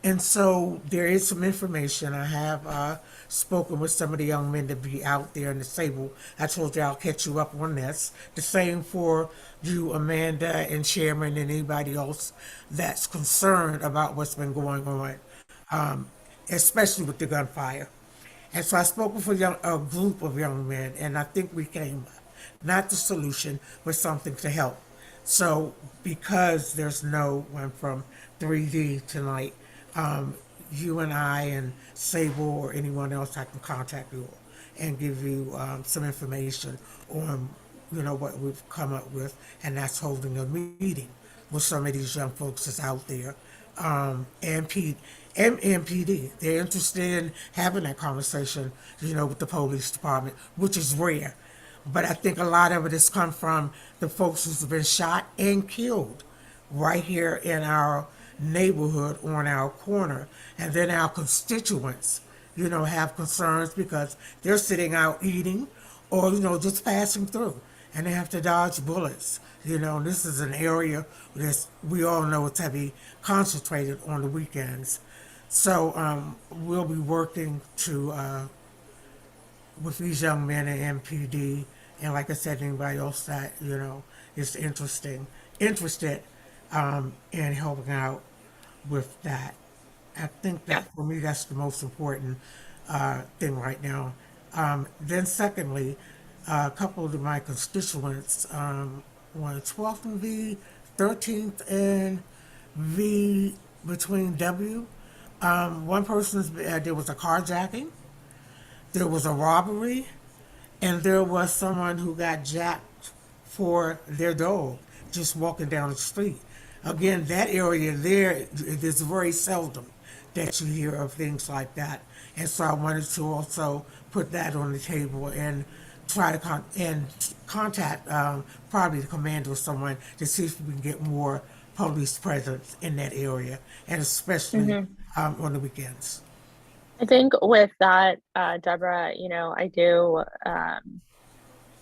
And so there is some information. I have spoken with some of the young men to be out there in the Sable. I told you I'll catch you up on this. The same for you, Amanda, and Chairman, and anybody else that's concerned about what's been going on, especially with the gunfire. And so I spoke with a group of young men, and I think we came not the solution, but something to help. So because there's no one from 3D tonight, you and I and Sable or anyone else, I can contact you and give you some information on, what we've come up with, and that's holding a meeting with some of these young folks that's out there. And MPD, they're interested in having that conversation, with the police department, which is rare. But I think a lot of it has come from the folks who've been shot and killed right here in our neighborhood on our corner. And then our constituents, have concerns because they're sitting out eating or, just passing through and they have to dodge bullets. This is an area that we all know it's heavy concentrated on the weekends. So we'll be working to with these young men in MPD, and like I said, anybody else that is interested in helping out with that. I think that for me, that's the most important thing right now. Then, secondly, a couple of my constituents, on 12th and V, 13th and V between W. One person's there was a carjacking, there was a robbery, and there was someone who got jacked for their dog just walking down the street. Again, that area there, it is very seldom that you hear of things like that. And so I wanted to also put that on the table and try to contact probably the commander or someone to see if we can get more police presence in that area, and especially on the weekends. I think with that, Deborah, I do, I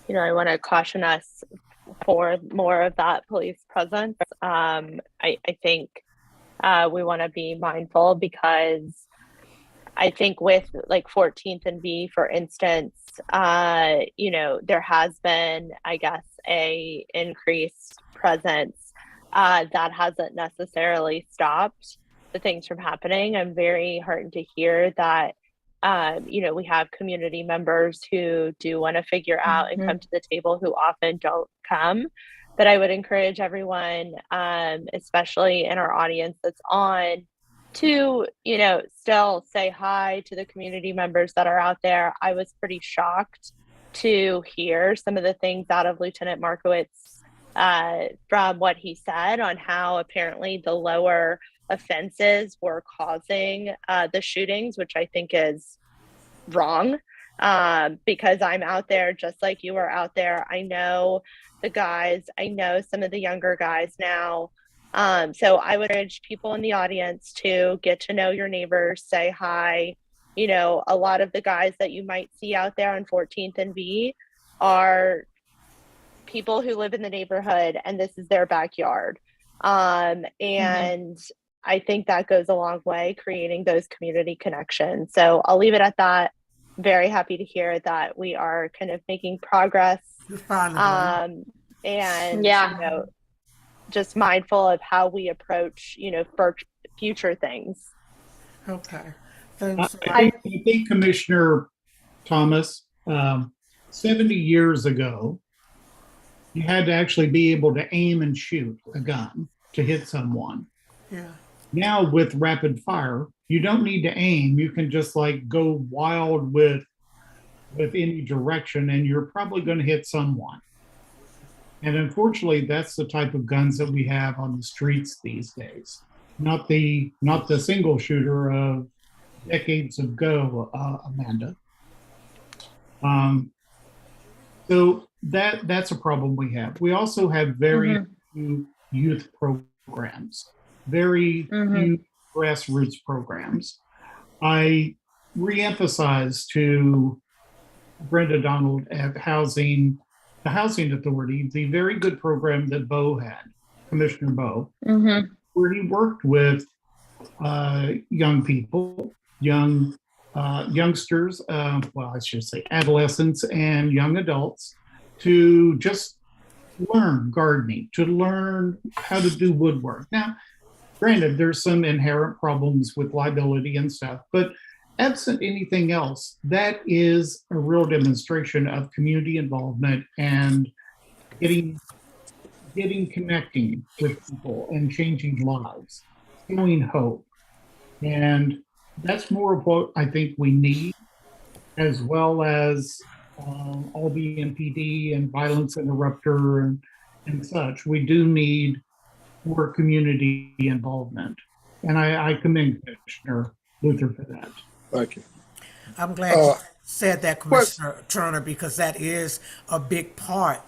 want to caution us for more of that police presence. I think we want to be mindful because I think with like 14th and B, for instance, there has been, I guess, a increased presence that hasn't necessarily stopped the things from happening. I'm very heartened to hear that, we have community members who do want to figure out and come to the table who often don't come. But I would encourage everyone, especially in our audience that's on, to, still say hi to the community members that are out there. I was pretty shocked to hear some of the things out of Lieutenant Markowitz from what he said on how apparently the lower offenses were causing the shootings, which I think is wrong, because I'm out there just like you are out there. I know the guys, I know some of the younger guys now. So I would urge people in the audience to get to know your neighbors, say hi. A lot of the guys that you might see out there on 14th and B are people who live in the neighborhood and this is their backyard. And I think that goes a long way, creating those community connections. So I'll leave it at that. Very happy to hear that we are kind of making progress. And just mindful of how we approach, for future things. Okay. Thanks. I think Commissioner Thomas, 70 years ago, you had to actually be able to aim and shoot a gun to hit someone. Yeah. Now with rapid fire, you don't need to aim. You can just like go wild with any direction and you're probably going to hit someone. And unfortunately, that's the type of guns that we have on the streets these days. Not the single shooter of decades ago, Amanda. So that's a problem we have. We also have very few youth programs, very few grassroots programs. I reemphasize to Brenda Donald at the Housing Authority, the very good program that Bo had, Commissioner Bo, where he worked with young people, youngsters, well, I should say adolescents and young adults, to just learn gardening, to learn how to do woodwork. Now, granted, there's some inherent problems with liability and stuff, but absent anything else, that is a real demonstration of community involvement and getting connecting with people and changing lives, showing hope. And that's more of what I think we need, as well as all the MPD and violence interrupter and such. We do need more community involvement. And I commend Commissioner Luther for that. Thank you. I'm glad you said that, Commissioner Turner, because that is a big part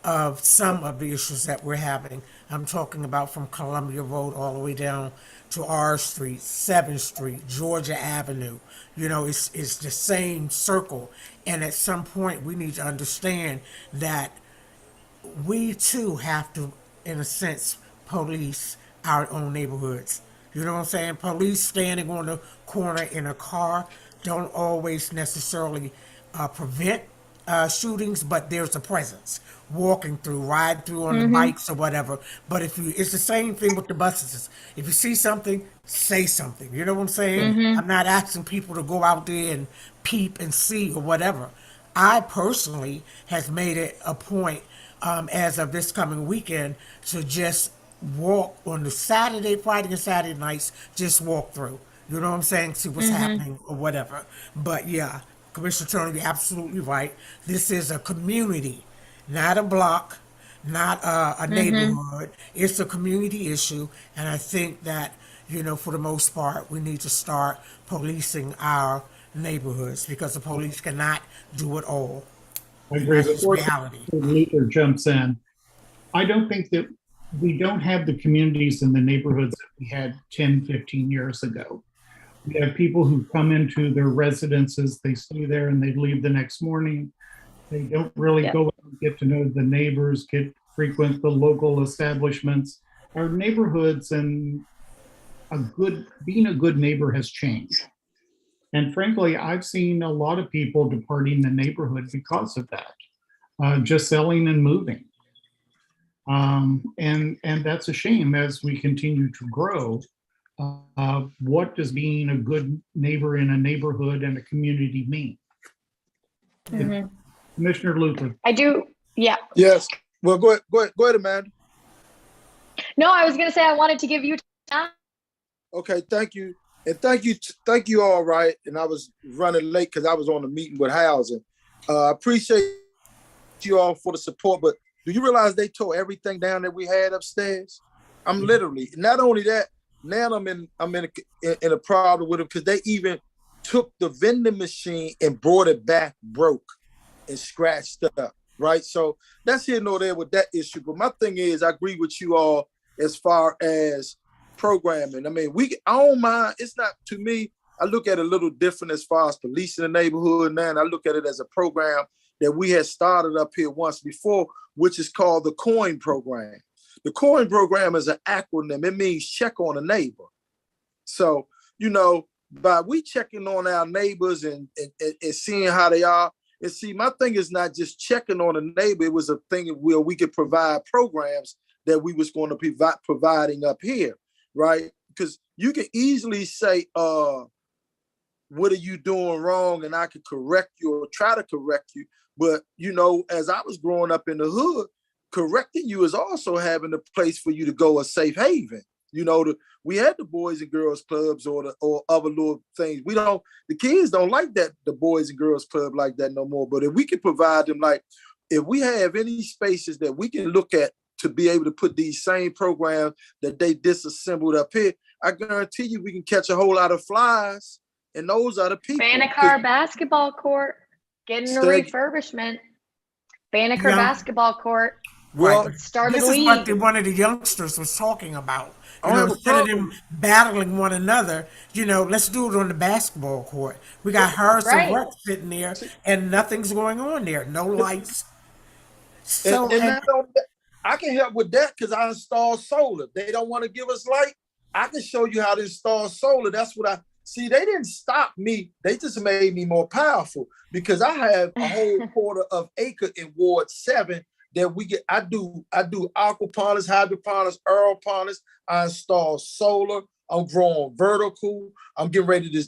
of some of the issues that we're having. I'm talking about from Columbia Road all the way down to R Street, 7th Street, Georgia Avenue. You know, it's the same circle. And at some point, we need to understand that we too have to, in a sense, police our own neighborhoods. You know what I'm saying? Police standing on the corner in a car don't always necessarily prevent shootings, but there's a presence walking through, riding through on the bikes or whatever. But it's the same thing with the buses. If you see something, say something. You know what I'm saying? I'm not asking people to go out there and peep and see or whatever. I personally has made it a point as of this coming weekend to just walk on the Friday and Saturday nights, just walk through. You know what I'm saying? See what's happening or whatever. But yeah, Commissioner Turner, you're absolutely right. This is a community, not a block, not a neighborhood. It's a community issue. And I think that, you know, for the most part, we need to start policing our neighborhoods because the police cannot do it all. I agree. That's just Before reality. Luther jumps in, I don't think that we don't have the communities in the neighborhoods that we had 10, 15 years ago. We have people who come into their residences, they stay there and they leave the next morning. They don't really go out and get to know the neighbors, frequent the local establishments. Our neighborhoods and being a good neighbor has changed. And frankly, I've seen a lot of people departing the neighborhood because of that, just selling and moving. And that's a shame as we continue to grow. What does being a good neighbor in a neighborhood and a community mean? Commissioner Luther. I do. Yeah. Yes. Well, go ahead, Amanda. No, I was going to say I wanted to give you time. Okay, thank you. And thank you all, right. And I was running late because I was on a meeting with housing. I appreciate you all for the support, but do you realize they tore everything down that we had upstairs? I'm literally, not only that, now I'm in a problem with them because they even took the vending machine and brought it back broke and scratched up, right? So that's here nor there with that issue. But my thing is, I agree with you all as far as programming. I mean, I don't mind. It's not, to me, I look at it a little different as far as policing the neighborhood now, and I look at it as a program that we had started up here once before, which is called the COIN program. The COIN program is an acronym. It means check on a neighbor. So, you know, by we checking on our neighbors and seeing how they are, and see, my thing is not just checking on a neighbor. It was a thing where we could provide programs that we was going to be providing up here, right? Because you can easily say, what are you doing wrong? And I could correct you or try to correct you. But, you know, as I was growing up in the hood, correcting you is also having a place for you to go, a safe haven. You know, we had the Boys and Girls Clubs or other little things. The kids don't like that, the Boys and Girls Club like that no more. But if we can provide them, like, if we have any spaces that we can look at to be able to put these same programs that they disassembled up here, I guarantee you we can catch a whole lot of flies, and those are the people. Banneker basketball court, getting a refurbishment. Banneker basketball court. Well, this is what one of the youngsters was talking about. You know, instead of them battling one another, you know, let's do it on the basketball court. We got Harrison Ruck sitting there, and nothing's going on there. No lights. So, and not only that, I can help with that because I install solar. They don't want to give us light. I can show you how to install solar. That's what see. They didn't stop me. They just made me more powerful because I have a whole quarter of acre in Ward 7 that we get. I do aquaponics, hydroponics, aeroponics. I install solar. I'm growing vertical. I'm getting ready to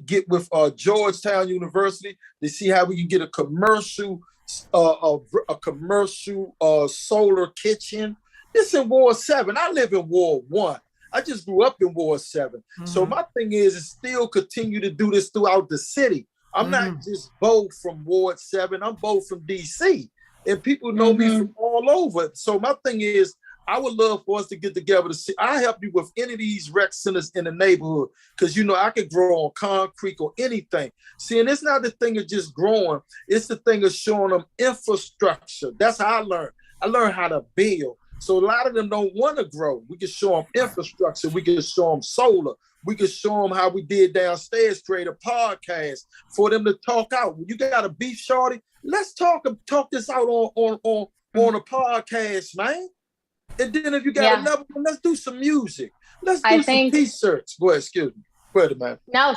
get with Georgetown University to see how we can get a commercial solar kitchen. This in Ward 7. I live in Ward 1. I just grew up in Ward 7. So my thing is still continue to do this throughout the city. I'm not just both from Ward 7. I'm both from DC. And people know me from all over. So my thing is, I would love for us to get together to see. I help you with any of these rec centers in the neighborhood because, you know, I could grow on concrete or anything. See, and it's not the thing of just growing. It's the thing of showing them infrastructure. That's how I learned. I learned how to build. So a lot of them don't want to grow. We can show them infrastructure. We can show them solar. We can show them how we did downstairs, create a podcast for them to talk out. When you got a beef shorty, let's talk this out on a podcast, man. And then if you got another one, let's do some music. Let's do some t-shirts. Go ahead, excuse me. Go ahead, man. No,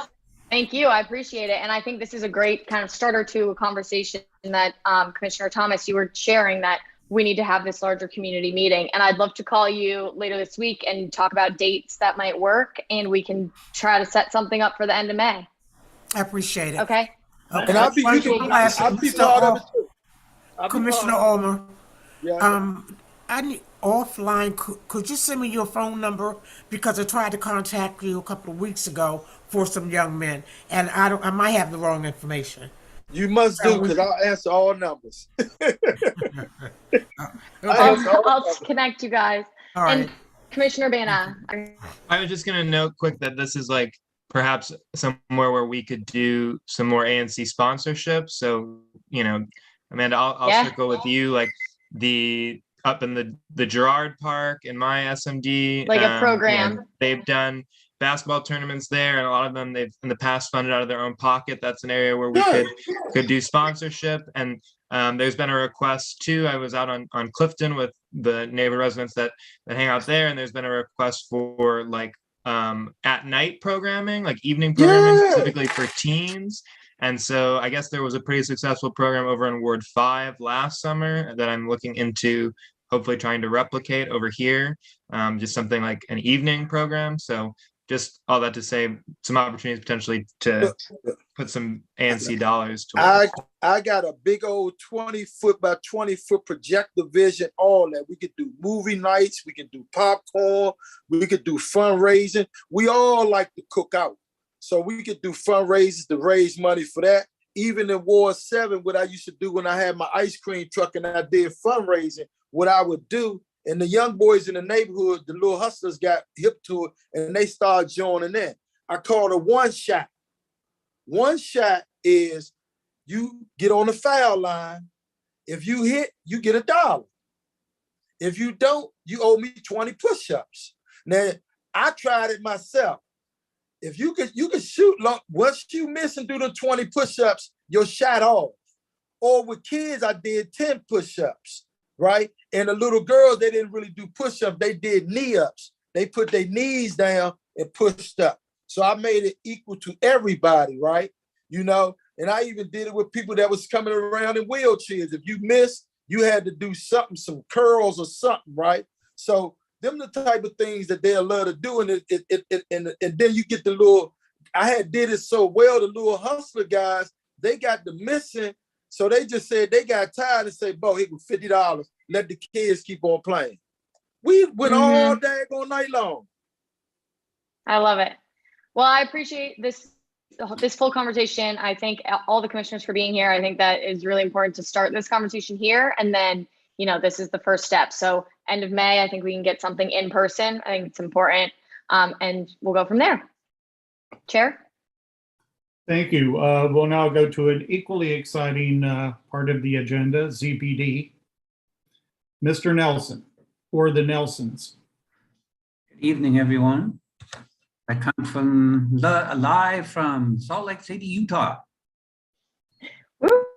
thank you. I appreciate it. And I think this is a great kind of starter to a conversation that Commissioner Thomas, you were sharing that we need to have this larger community meeting. And I'd love to call you later this week and talk about dates that might work. And we can try to set something up for the end of May. I appreciate it. Okay. And I'll be part of it too. Commissioner Ulmer. Yeah. I need offline. Could you send me your phone number because I tried to contact you a couple of weeks ago for some young men, and I might have the wrong information. You must do because I'll answer all numbers. I'll connect you guys. All right. And Commissioner Bana. I was just going to note quick that this is like perhaps somewhere where we could do some more ANC sponsorship. So, you know, Amanda, I'll circle with you, like up in the Girard Park in my SMD. Like a program. You know, they've done basketball tournaments there, and a lot of them they've in the past funded out of their own pocket. That's an area where we could do sponsorship. And there's been a request too. I was out on Clifton with the neighbor residents that hang out there, and there's been a request for like at night programming, like evening programming specifically for teens. And so I guess there was a pretty successful program over in Ward 5 last summer that I'm looking into hopefully trying to replicate over here, just something like an evening program. So just all that to say, some opportunities potentially to put some ANC dollars towards. I got a big old 20-foot by 20-foot projector vision, all that. We could do movie nights, we could do popcorn, we could do fundraising. We all like to cook out. So we could do fundraisers to raise money for that. Even in Ward 7, what I used to do when I had my ice cream truck and I did fundraising, what I would do, and the young boys in the neighborhood, the little hustlers got hip to it and they started joining in. I call it a one shot. One shot is you get on the foul line. If you hit, you get $1. If you don't, you owe me 20 push-ups. Now, I tried it myself. If you could shoot long, once you miss and do the 20 push-ups, your shot off. Or with kids, I did 10 push-ups, right? And the little girls, they didn't really do push-ups, they did knee-ups. They put their knees down and pushed up. So I made it equal to everybody, right? You know, and I even did it with people that was coming around in wheelchairs. If you missed, you had to do something, some curls or something, right? So them the type of things that they'll love to do. And and then you get the little, I did it so well, the little hustler guys, they got the missing. So they just said they got tired and said, "Bo, here was $50. Let the kids keep on playing." We went all day, all night long. I love it. Well, I appreciate this full conversation. I thank all the commissioners for being here. I think that is really important to start this conversation here. And then, you know, this is the first step. So end of May, I think we can get something in person. I think it's important. And we'll go from there. Chair? Thank you. We'll now go to an equally exciting part of the agenda, ZPD. Mr. Nelson, or the Nelsons. Good evening, everyone. I come from live from Salt Lake City, Utah.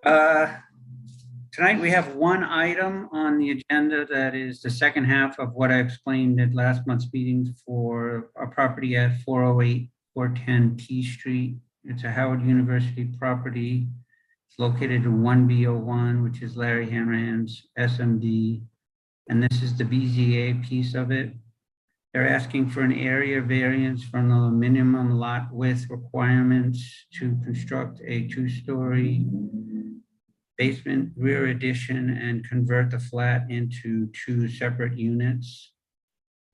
Tonight we have one item on the agenda that is the second half of what I explained at last month's meeting for our property at 408 410 T Street. It's a Howard University property. It's located in 1B01, which is Larry Hanrahan's SMD. And this is the BZA piece of it. They're asking for an area variance from the minimum lot width requirements to construct a two-story basement rear addition and convert the flat into two separate units.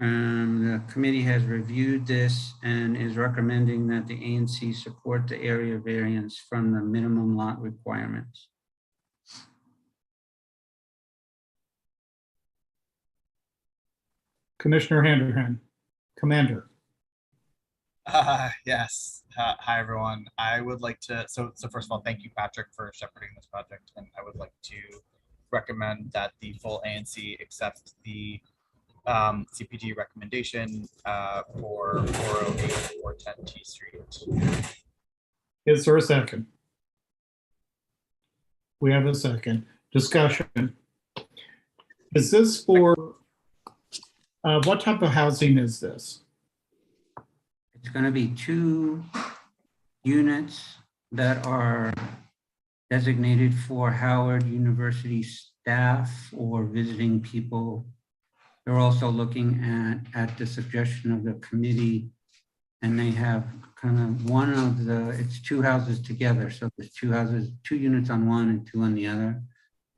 The committee has reviewed this and is recommending that the ANC support the area variance from the minimum lot requirements. Commissioner Handerhan, Commander. Yes. Hi, everyone. I would like to, so first of all, thank you, Patrick, for shepherding this project. And I would like to recommend that the full ANC accept the CPG recommendation for 408 410 T Street. Is there a second? We have a second. Discussion. Is this for, what type of housing is this? It's going to be two units that are designated for Howard University staff or visiting people. They're also looking at the suggestion of the committee, and they have kind of one of the, it's two houses together. So there's two houses, two units on one and two on the other.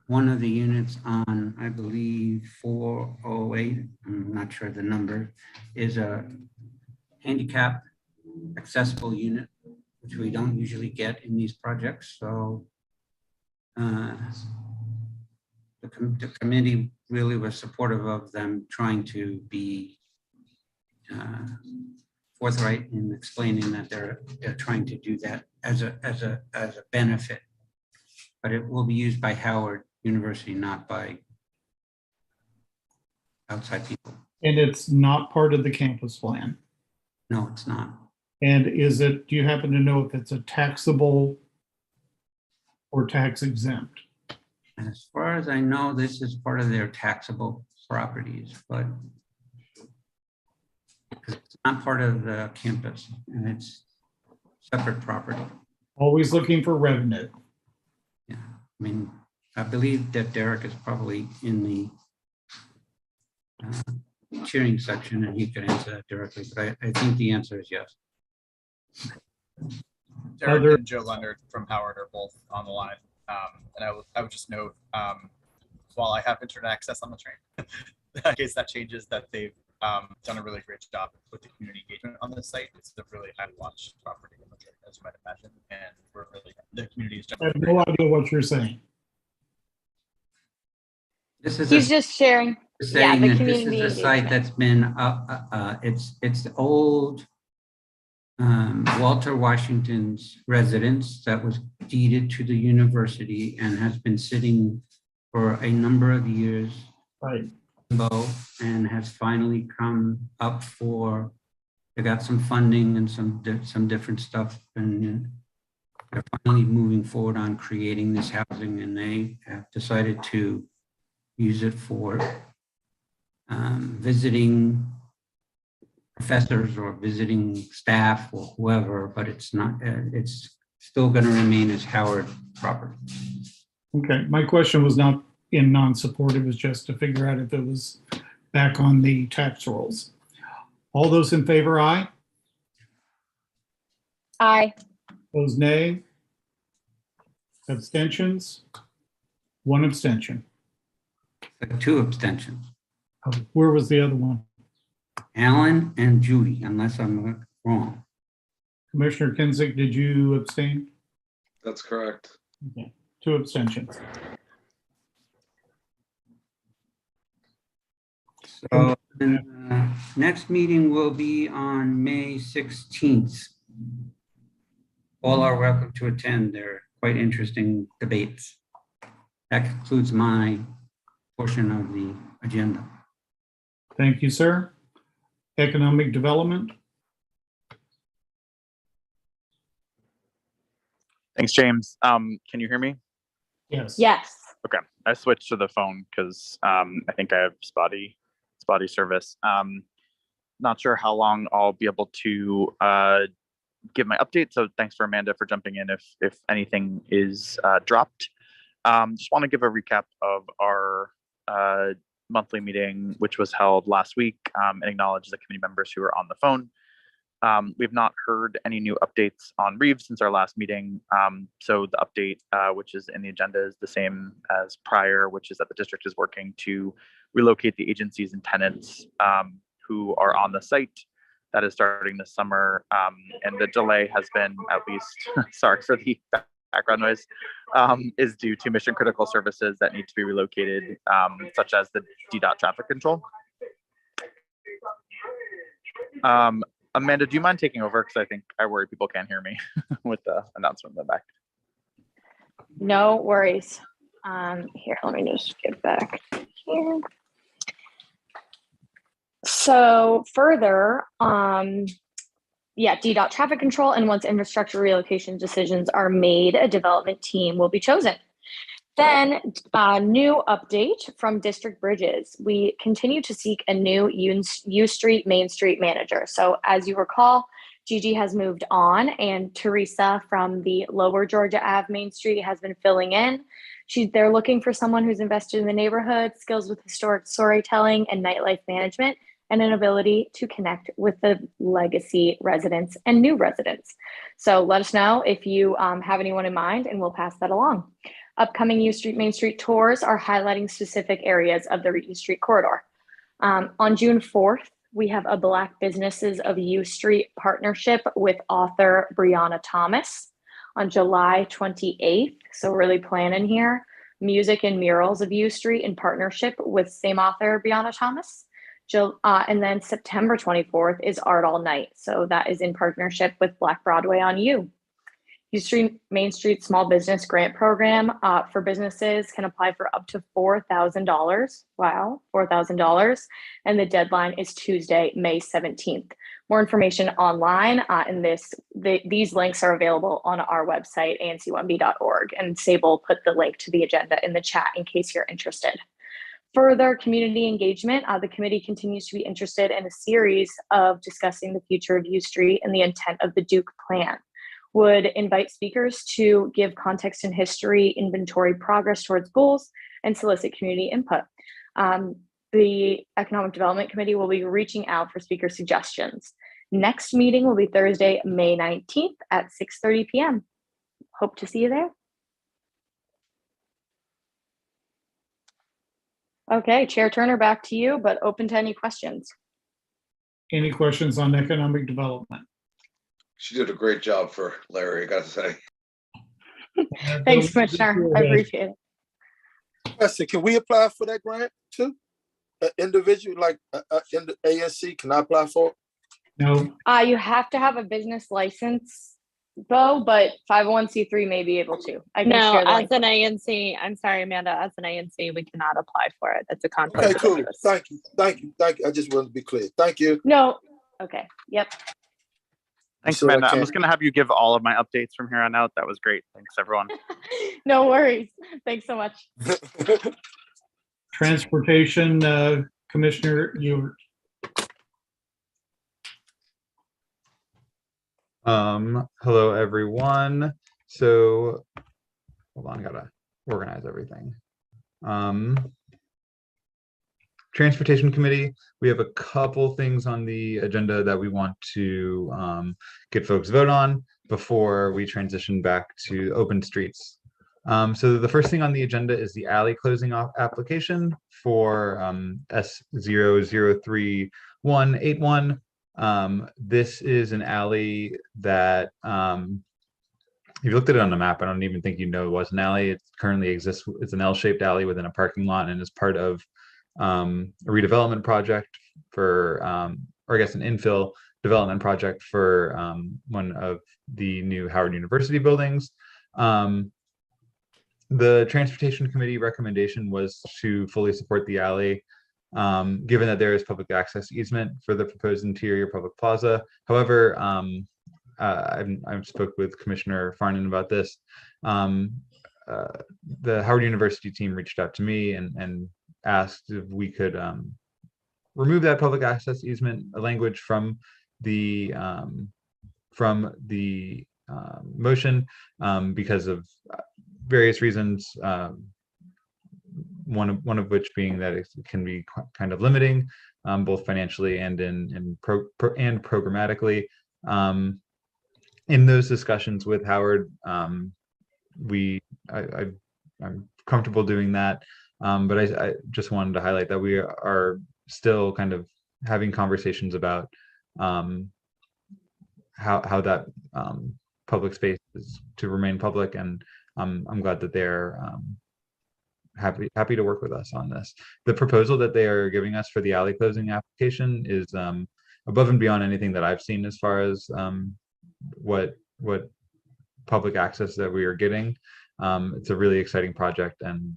One of the units on, I believe, 408, I'm not sure the number, is a handicap accessible unit, which we don't usually get in these projects. So the committee really was supportive of them trying to be forthright in explaining that they're trying to do that as a benefit, but it will be used by Howard University, not by outside people. And it's not part of the campus plan? No, it's not. And is it, do you happen to know if it's a taxable or tax exempt? As far as I know, this is part of their taxable properties, but it's not part of the campus and it's separate property. Always looking for revenue. Yeah, I mean, I believe that Derek is probably in the cheering section and he could answer that directly, but I think the answer is yes. Derek and Joe Leonard from Howard are both on the line. And I would just note, while I have internet access on the train, in case that changes, that they've done a really great job with the community engagement on this site. It's a really high watched property, as you might imagine, and we're really, the community is. I have no idea what you're saying. This is He's just sharing. Yeah, saying the that community this is a site engagement. that's been it's the old Walter Washington's residence that was deeded to the university and has been sitting for a number of years, right, and has finally come up for, they got some funding and some different stuff, and they're finally moving forward on creating this housing, and they have decided to use it for visiting professors or visiting staff or whoever, but it's not, it's still going to remain as Howard property. Okay, my question was not in non-support, it was just to figure out if it was back on the tax rolls. All those in favor, aye? Aye. Those nay? Abstentions? One abstention. Two abstentions. Where was the other one? Alan and Judy, unless I'm wrong. Commissioner Kinzig, did you abstain? That's correct. Okay, two abstentions. So next meeting will be on May 16th. All are welcome to attend. They're quite interesting debates. That concludes my portion of the agenda. Thank you, sir. Economic development. Thanks, James. Can you hear me? Yes. Yes. Okay, I switched to the phone because I think I have spotty service. Not sure how long I'll be able to give my update. So thanks for Amanda for jumping in if anything is dropped. Just want to give a recap of our monthly meeting, which was held last week, and acknowledge the committee members who are on the phone. We've not heard any new updates on Reeves since our last meeting. So the update, which is in the agenda, is the same as prior, which is that the district is working to relocate the agencies and tenants who are on the site. That is starting this summer, and the delay has been, at least, sorry for the background noise, is due to mission critical services that need to be relocated, such as the DDOT traffic control. Amanda, do you mind taking over? Because I think I worry people can't hear me with the announcement in the back. No worries. Here, let me just get back here. So further, DDOT traffic control, and once infrastructure relocation decisions are made, a development team will be chosen. Then a new update from District Bridges. We continue to seek a new U Street Main Street manager. So as you recall, Gigi has moved on, and Teresa from the Lower Georgia Ave Main Street has been filling in. They're looking for someone who's invested in the neighborhood, skills with historic storytelling and nightlife management, and an ability to connect with the legacy residents and new residents. So let us know if you have anyone in mind, and we'll pass that along. Upcoming U Street Main Street tours are highlighting specific areas of the U Street corridor. On June 4th, we have a Black Businesses of U Street partnership with author Brianna Thomas. On July 28th, so really planning here, Music and Murals of U Street in partnership with same author Brianna Thomas. And then September 24th is Art All Night. So that is in partnership with Black Broadway on U. U Street Main Street Small Business Grant Program for businesses can apply for up to $4,000. Wow, $4,000. And the deadline is Tuesday, May 17th. More information online, and these links are available on our website, anc1b.org. And Sable put the link to the agenda in the chat in case you're interested. Further community engagement, the committee continues to be interested in a series of discussing the future of U Street and the intent of the Duke Plan. Would invite speakers to give context and history, inventory progress towards goals, and solicit community input. The Economic Development Committee will be reaching out for speaker suggestions. Next meeting will be Thursday, May 19th at 6:30 p.m. Hope to see you there. Okay, Chair Turner, back to you, but open to any questions. Any questions on economic development? She did a great job for Larry, I gotta say. Thanks, Commissioner. I appreciate it. Question, can we apply for that grant too? Individual, like in the ANC, can I apply for it? No. You have to have a business license though, but 501c3 may be able to. I can share the link. As an ANC, I'm sorry, Amanda, as an ANC, we cannot apply for it. That's a conflict. Okay, of cool. interest. Thank you. I just wanted to be clear. Thank you. No. Okay. Yep. Thanks, So I Amanda. I'm can't- just going to have you give all of my updates from here on out. That was great. Thanks, everyone. No worries. Thanks so much. Transportation, Commissioner Ewert. Hello, everyone. So, hold on, gotta organize everything. Transportation Committee, we have a couple things on the agenda that we want to get folks vote on before we transition back to open streets. So the first thing on the agenda is the alley closing off application for S003181. This is an alley that if you looked at it on the map, I don't even think you know it was an alley. It currently exists. It's an L-shaped alley within a parking lot and is part of a redevelopment project for, or I guess an infill development project for one of the new Howard University buildings. The Transportation Committee recommendation was to fully support the alley, given that there is public access easement for the proposed interior public plaza. However, I've spoke with Commissioner Farnan about this. The Howard University team reached out to me and asked if we could remove that public access easement language from the motion because of various reasons. one of which being that it can be kind of limiting, both financially and and programmatically. In those discussions with Howard, I'm comfortable doing that, but I just wanted to highlight that we are still kind of having conversations about how that public space is to remain public, and I'm glad that they're happy to work with us on this. The proposal that they are giving us for the alley closing application is above and beyond anything that I've seen as far as what public access that we are getting. It's a really exciting project, and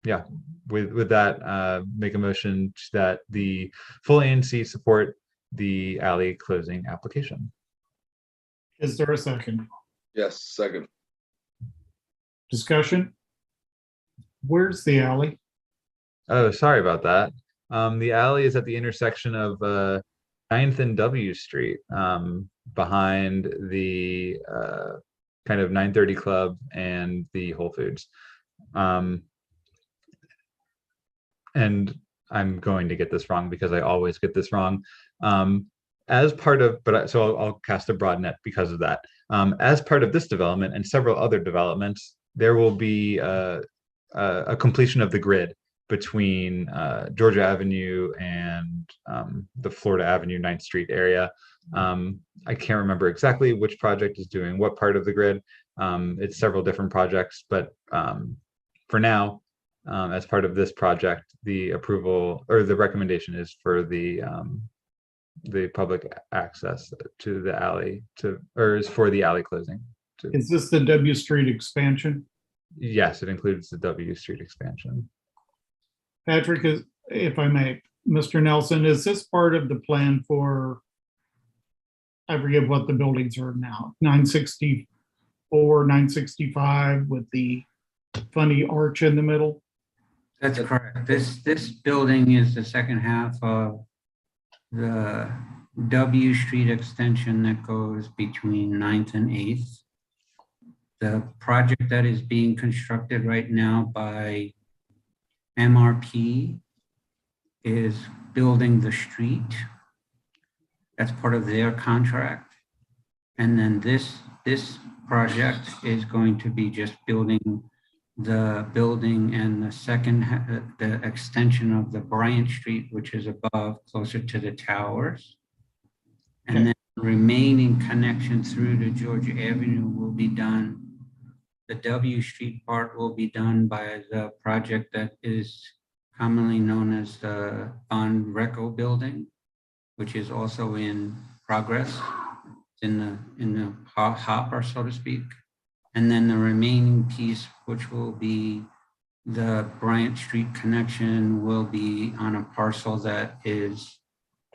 yeah, with that, make a motion that the full ANC support the alley closing application. Is there a second? Yes, second. Discussion? Where's the alley? Oh, sorry about that. The alley is at the intersection of 9th and W Street, behind the kind of 930 Club and the Whole Foods. And I'm going to get this wrong because I always get this wrong. As part of, so I'll cast a broad net because of that. As part of this development and several other developments, there will be a completion of the grid between Georgia Avenue and the Florida Avenue 9th Street area. I can't remember exactly which project is doing what part of the grid. It's several different projects, but for now, as part of this project, the approval or the recommendation is for the public access to the alley or is for the alley closing. Is this the W Street expansion? Yes, it includes the W Street expansion. Patrick, if I may, Mr. Nelson, is this part of the plan for, I forget what the buildings are now, 964, 965 with the funny arch in the middle? That's correct. This building is the second half of the W Street extension that goes between 9th and 8th. The project that is being constructed right now by MRP is building the street. That's part of their contract. And then this project is going to be just building the building and the extension of the Bryant Street, which is above, closer to the towers. And then the remaining connection through to Georgia Avenue will be done. The W Street part will be done by the project that is commonly known as the Von Reco building, which is also in progress in the hopper, so to speak. And then the remaining piece, which will be the Bryant Street connection, will be on a parcel that is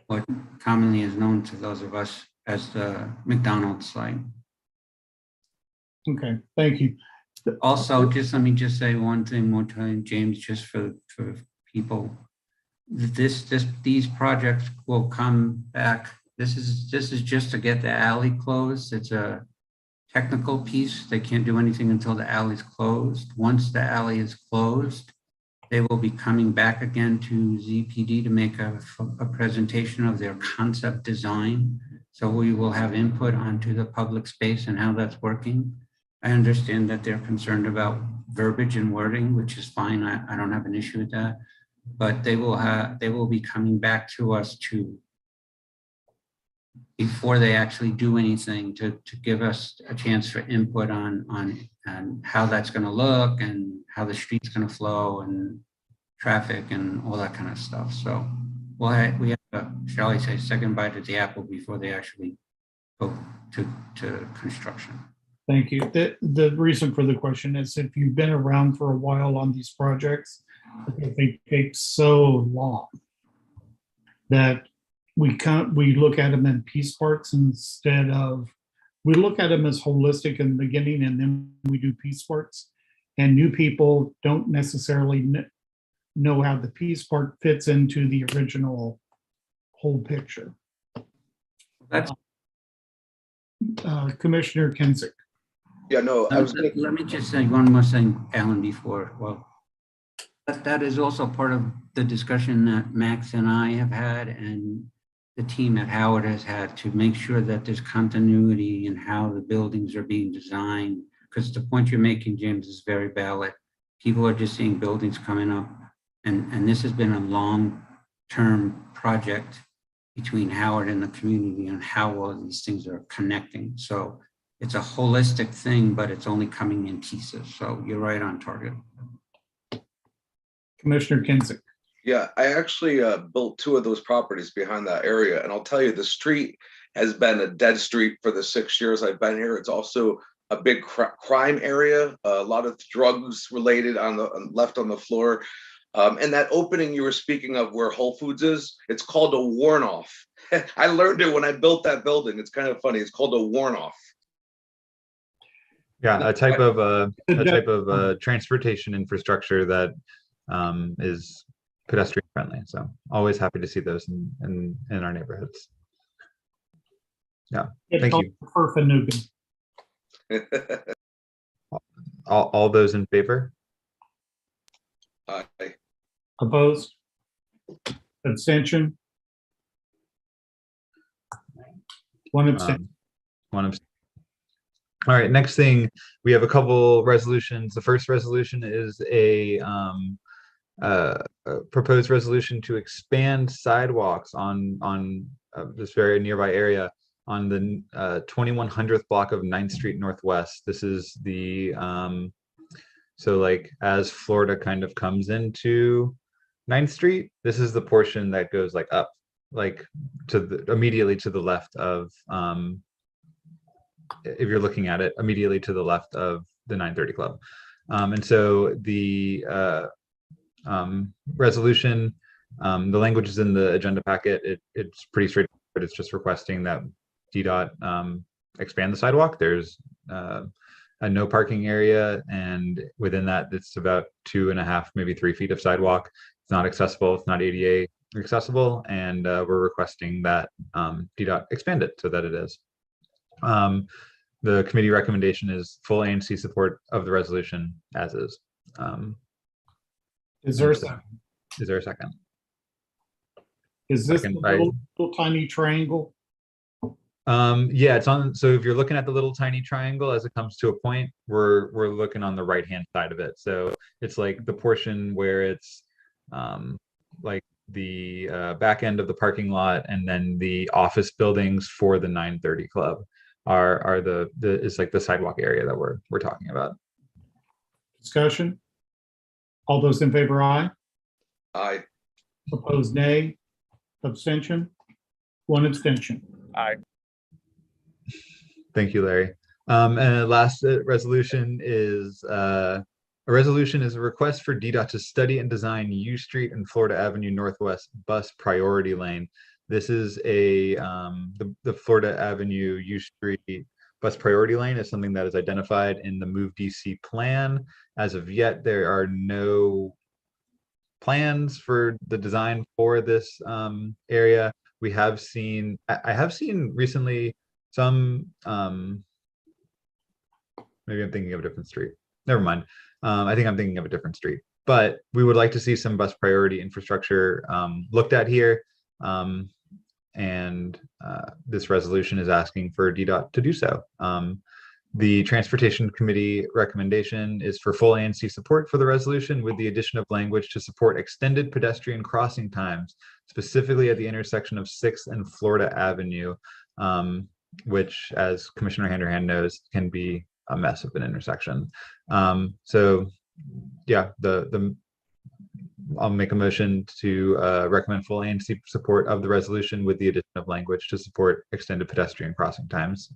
what commonly is known to those of us as the McDonald's site. Okay, thank you. Also, let me say one thing more time, James, just for people. These projects will come back. This is just to get the alley closed. It's a technical piece. They can't do anything until the alley is closed. Once the alley is closed, they will be coming back again to ZPD to make a presentation of their concept design. So we will have input onto the public space and how that's working. I understand that they're concerned about verbiage and wording, which is fine. I don't have an issue with that. But they will be coming back to us before they actually do anything to give us a chance for input on how that's going to look and how the street's going to flow and traffic and all that kind of stuff. So we have a, shall I say, second bite at the apple before they actually go to construction. Thank you. The reason for the question is if you've been around for a while on these projects, they take so long that we look at them in piece parts instead of, we look at them as holistic in the beginning and then we do piece parts. And new people don't necessarily know how the piece part fits into the original whole picture. That's Commissioner Kensick. Yeah, no, I was let me just say one more thing, Alan, before, well, But that is also part of the discussion that Max and I have had and the team at Howard has had to make sure that there's continuity in how the buildings are being designed. Because the point you're making, James, is very valid. People are just seeing buildings coming up. And this has been a long-term project between Howard and the community on how all these things are connecting. So it's a holistic thing, but it's only coming in pieces. So you're right on target. Commissioner Kinsick. Yeah, I actually built 2 of those properties behind that area. And I'll tell you, the street has been a dead street for the 6 years I've been here. It's also a big crime area, a lot of drugs related left on the floor. And that opening you were speaking of where Whole Foods is, it's called a warn-off. I learned it when I built that building. It's kind of funny. It's called a warn-off. Yeah, a type of transportation infrastructure that is pedestrian friendly. So always happy to see those in our neighborhoods. Yeah, thank you. All those in favor? Aye. Opposed? Abstention? One abstention. One abstention. All right, next thing, we have a couple resolutions. The first resolution is a proposed resolution to expand sidewalks on this very nearby area on the 2100th block of 9th Street Northwest. This is the so like as Florida kind of comes into 9th Street, this is the portion that goes like up, like to the immediately to the left of if you're looking at it, immediately to the left of the 930 Club. And so the resolution, the language is in the agenda packet. It's pretty straightforward. It's just requesting that DDOT expand the sidewalk. There's a no parking area, and within that, it's about 2.5, maybe 3 feet of sidewalk. It's not accessible. It's not ADA accessible, and we're requesting that DDOT expand it so that it is. The committee recommendation is full ANC support of the resolution as is. Is there a second? Is there a second? Is this the little tiny triangle? Yeah, it's on. So if you're looking at the little tiny triangle as it comes to a point, we're looking on the right hand side of it. So it's like the portion where it's like the back end of the parking lot, and then the office buildings for the 930 Club are the is like the sidewalk area that we're talking about. Discussion. All those in favor, aye. Aye. Opposed, nay. Abstention. One abstention. Aye. Thank you, Larry. And the last resolution is a request for DDOT to study and design U Street and Florida Avenue Northwest bus priority lane. This is a the Florida Avenue U Street bus priority lane is something that is identified in the Move DC plan. As of yet, there are no plans for the design for this area. We have seen, I have seen recently some, maybe I'm thinking of a different street. Never mind. I think I'm thinking of a different street, but we would like to see some bus priority infrastructure looked at here. And this resolution is asking for DDOT to do so. The Transportation Committee recommendation is for full ANC support for the resolution with the addition of language to support extended pedestrian crossing times, specifically at the intersection of 6th and Florida Avenue, which, as Commissioner Handerhan knows, can be a mess of an intersection. So yeah, I'll make a motion to recommend full ANC support of the resolution with the addition of language to support extended pedestrian crossing times,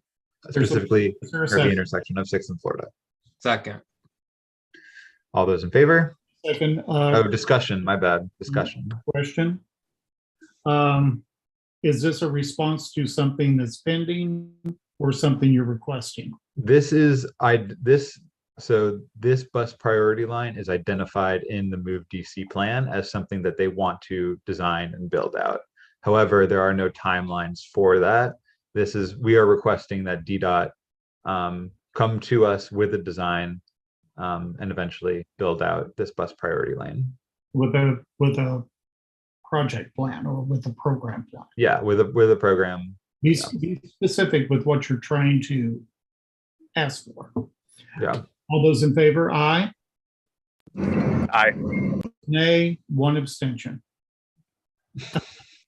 specifically at the intersection of 6th and Florida. Second. All those in favor? Second. Oh, discussion, my bad, discussion. Question. Is this a response to something that's pending or something you're requesting? This is, so this bus priority line is identified in the Move DC plan as something that they want to design and build out. However, there are no timelines for that. We are requesting that DDOT come to us with a design and eventually build out this bus priority lane. With a project plan or with a program plan. Yeah, with a program. Be specific with what you're trying to ask for. Yeah. All those in favor, aye. Aye. Nay, one abstention.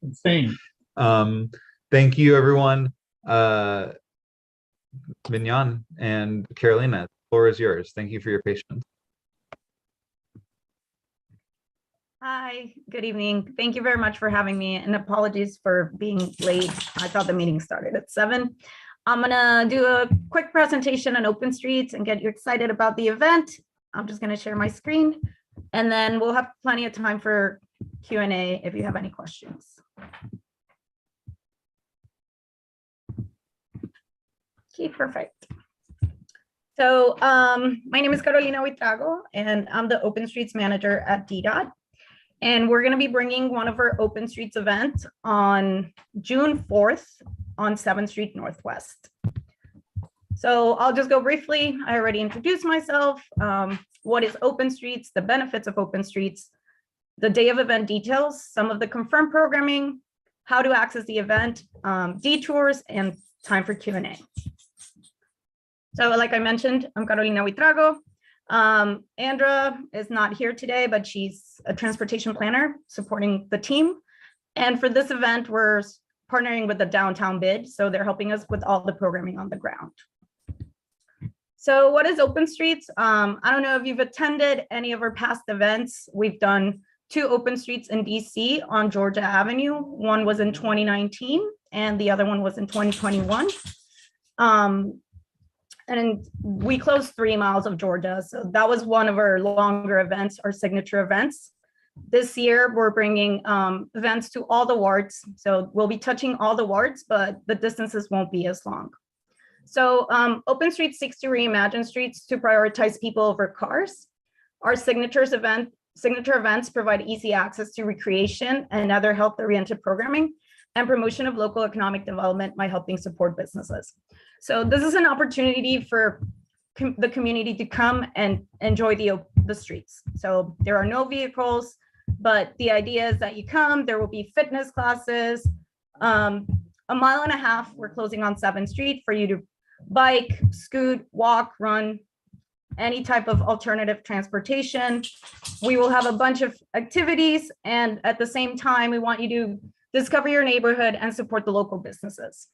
Abstain. Thank you, everyone. Mignon and Carolina, the floor is yours. Thank you for your patience. Hi, good evening. Thank you very much for having me, and apologies for being late. I thought the meeting started at 7. I'm gonna do a quick presentation on Open Streets and get you excited about the event. I'm just gonna share my screen, and then we'll have plenty of time for Q&A if you have any questions. Okay, perfect. So my name is Carolina Huitrago, and I'm the Open Streets Manager at DDOT. And we're going to be bringing one of our Open Streets event on June 4th on 7th Street Northwest. So I'll just go briefly. I already introduced myself. What is Open Streets, the benefits of Open Streets, the day of event details, some of the confirmed programming, how to access the event, detours, and time for Q&A. So like I mentioned, I'm Carolina Huitrago. Andra is not here today, but she's a transportation planner supporting the team. And for this event, we're partnering with the downtown bid. So they're helping us with all the programming on the ground. So what is Open Streets? I don't know if you've attended any of our past events. We've done 2 Open Streets in DC on Georgia Avenue. One was in 2019 and the other one was in 2021. And we closed 3 miles of Georgia. So that was one of our longer events, our signature events. This year, we're bringing events to all the wards. So we'll be touching all the wards, but the distances won't be as long. So Open Streets seeks to reimagine streets to prioritize people over cars. Our signature events provide easy access to recreation and other health-oriented programming and promotion of local economic development by helping support businesses. So this is an opportunity for the community to come and enjoy the streets. So there are no vehicles, but the idea is that you come, there will be fitness classes, 1.5 miles, we're closing on 7th Street for you to bike, scoot, walk, run, any type of alternative transportation. We will have a bunch of activities, and at the same time, we want you to discover your neighborhood and support the local businesses.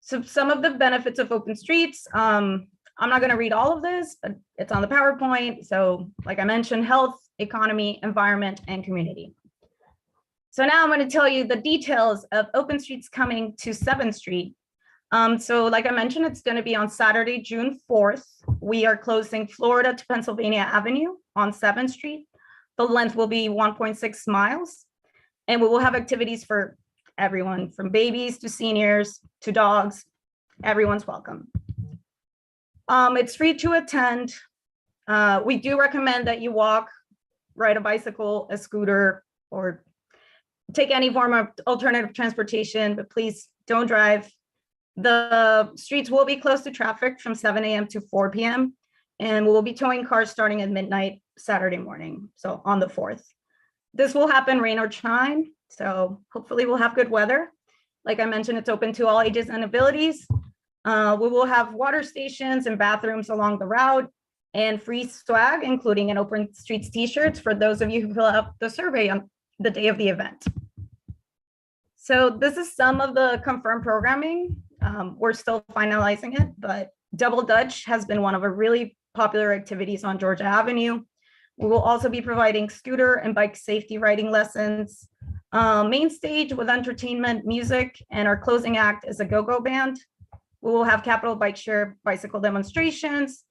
So some of the benefits of Open Streets, I'm not going to read all of this, but it's on the PowerPoint. So like I mentioned, health, economy, environment, and community. So now I'm going to tell you the details of Open Streets coming to 7th Street. So like I mentioned, it's going to be on Saturday, June 4th. We are closing Florida to Pennsylvania Avenue on 7th Street. The length will be 1.6 miles. And we will have activities for everyone, from babies to seniors to dogs. Everyone's welcome. It's free to attend. We do recommend that you walk, ride a bicycle, a scooter, or take any form of alternative transportation, but please don't drive. The streets will be closed to traffic from 7 a.m. to 4 p.m. and we'll be towing cars starting at midnight Saturday morning, so on the 4th. This will happen rain or shine, so hopefully we'll have good weather. Like I mentioned, it's open to all ages and abilities. We will have water stations and bathrooms along the route and free swag, including an Open Streets t-shirts for those of you who fill out the survey on the day of the event. So this is some of the confirmed programming. We're still finalizing it, but Double Dutch has been one of our really popular activities on Georgia Avenue. We will also be providing scooter and bike safety riding lessons, main stage with entertainment, music, and our closing act is a go-go band. We will have Capital Bike Share bicycle demonstrations.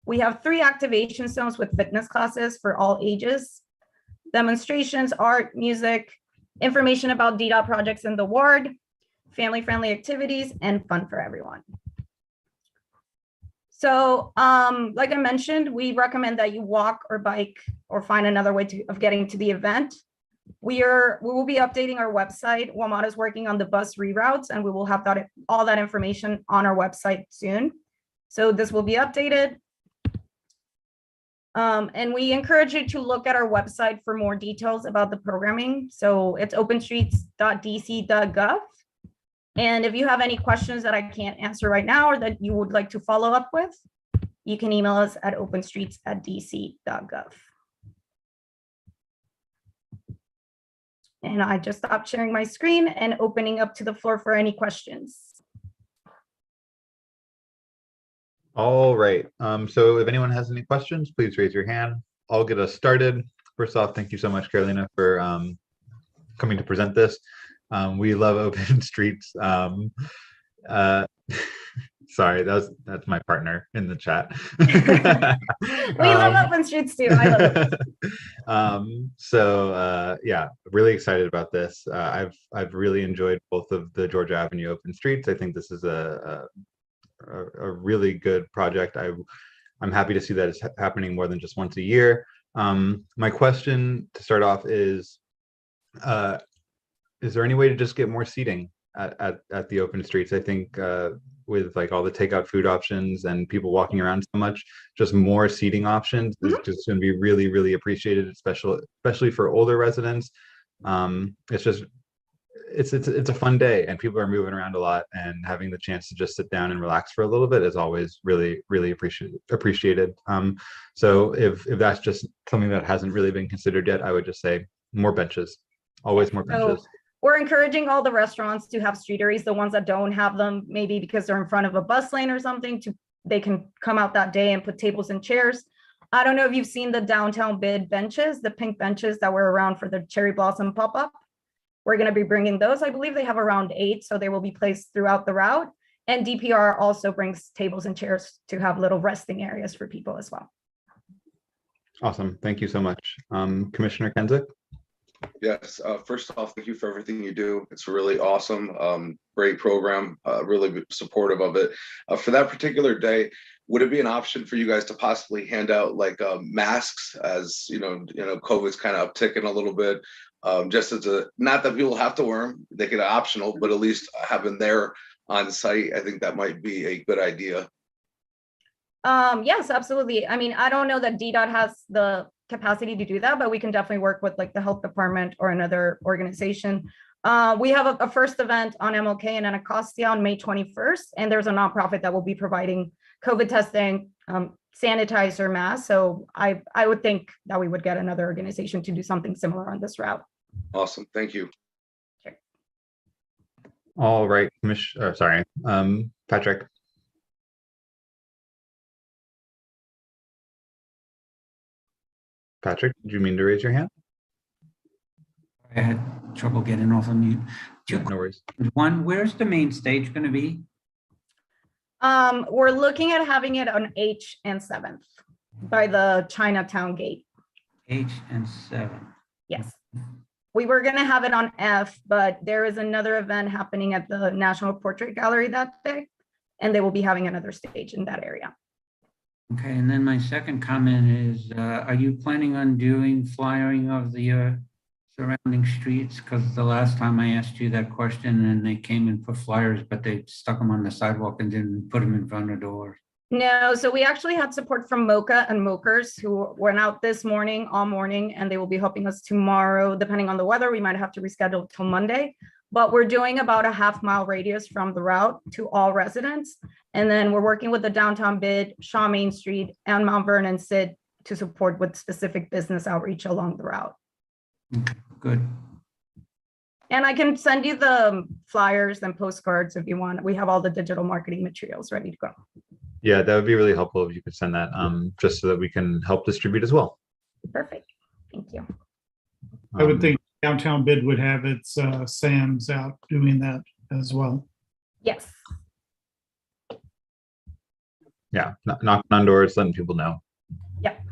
We have 3 activation zones with fitness classes for all ages, demonstrations, art, music, information about DDOT projects in the ward, family-friendly activities, and fun for everyone. So like I mentioned, we recommend that you walk or bike or find another way of getting to the event. We will be updating our website. WMATA is working on the bus reroutes, and we will have all that information on our website soon. So this will be updated. And we encourage you to look at our website for more details about the programming. So it's openstreets.dc.gov. And if you have any questions that I can't answer right now or that you would like to follow up with, you can email us at openstreets@dc.gov. And I just stopped sharing my screen and opening up to the floor for any questions. All right. So if anyone has any questions, please raise your hand. I'll get us started. First off, thank you so much, Carolina, for coming to present this. We love open streets. Sorry, that's my partner in the chat. We love open streets too. I love it. Yeah, really excited about this. I've really enjoyed both of the Georgia Avenue open streets. I think this is a really good project. I'm happy to see that it's happening more than just once a year. My question to start off is there any way to just get more seating at the open streets? I think with like all the takeout food options and people walking around so much, just more seating options is just going to be really, really appreciated, especially for older residents. It's a fun day and people are moving around a lot, and having the chance to just sit down and relax for a little bit is always really, really appreciated. So if that's just something that hasn't really been considered yet, I would just say more benches, always more benches. So we're encouraging all the restaurants to have streeteries, the ones that don't have them, maybe because they're in front of a bus lane or something, they can come out that day and put tables and chairs. I don't know if you've seen the downtown bid benches, the pink benches that were around for the cherry blossom pop-up. We're going to be bringing those. I believe they have around 8, so they will be placed throughout the route. And DPR also brings tables and chairs to have little resting areas for people as well. Awesome. Thank you so much. Commissioner Kenzik? Yes, first off, thank you for everything you do. It's really awesome. Great program, really supportive of it. For that particular day, would it be an option for you guys to possibly hand out like masks, as you know, COVID's kind of upticking a little bit, just as not that people have to wear them, they can optional, but at least having there on site, I think that might be a good idea. Yes, absolutely. I mean, I don't know that DDOT has the capacity to do that, but we can definitely work with like the health department or another organization. We have a first event on MLK and Anacostia on May 21st, and there's a nonprofit that will be providing COVID testing, sanitizer, masks. So I would think that we would get another organization to do something similar on this route. Awesome, thank you. Sure. All right, Patrick. Patrick, did you mean to raise your hand? I had trouble getting off of mute. Yeah, no worries. One, where's the main stage going to be? We're looking at having it on H and 7th by the Chinatown gate. H and 7. Yes. We were going to have it on F, but there is another event happening at the National Portrait Gallery that day, and they will be having another stage in that area. Okay, and then my second comment is, are you planning on doing flyering of the surrounding streets? Because the last time I asked you that question and they came and put flyers, but they stuck them on the sidewalk and didn't put them in front of doors. No, so we actually had support from MoCA and Mokers who went out this morning, all morning, and they will be helping us tomorrow. Depending on the weather, we might have to reschedule till Monday, but we're doing about a half-mile radius from the route to all residents. And then we're working with the downtown bid, Shaw Main Street, and Mount Vernon SID to support with specific business outreach along the route. Okay, good. And I can send you the flyers and postcards if you want. We have all the digital marketing materials ready to go. Yeah, that would be really helpful if you could send that, just so that we can help distribute as well. Perfect. Thank you. I would think downtown bid would have its SAMs out doing that as well. Yes. Yeah, knocking on doors, letting people know. Yep.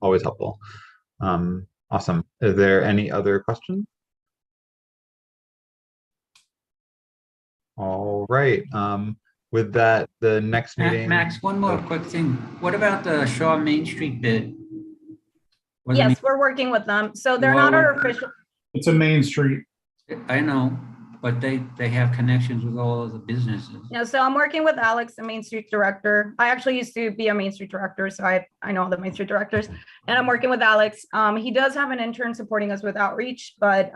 Always helpful. Awesome. Is there any other questions? All right. With that, the next meeting. Max, one more quick thing. What about the Shaw Main Street bid? Yes, we're working with them. So they're not our official. It's a main street. I know. but they have connections with all of the businesses. Yeah, so I'm working with Alex, the Main Street director. I actually used to be a Main Street director, so I know the Main Street directors, and I'm working with Alex. He does have an intern supporting us with outreach, but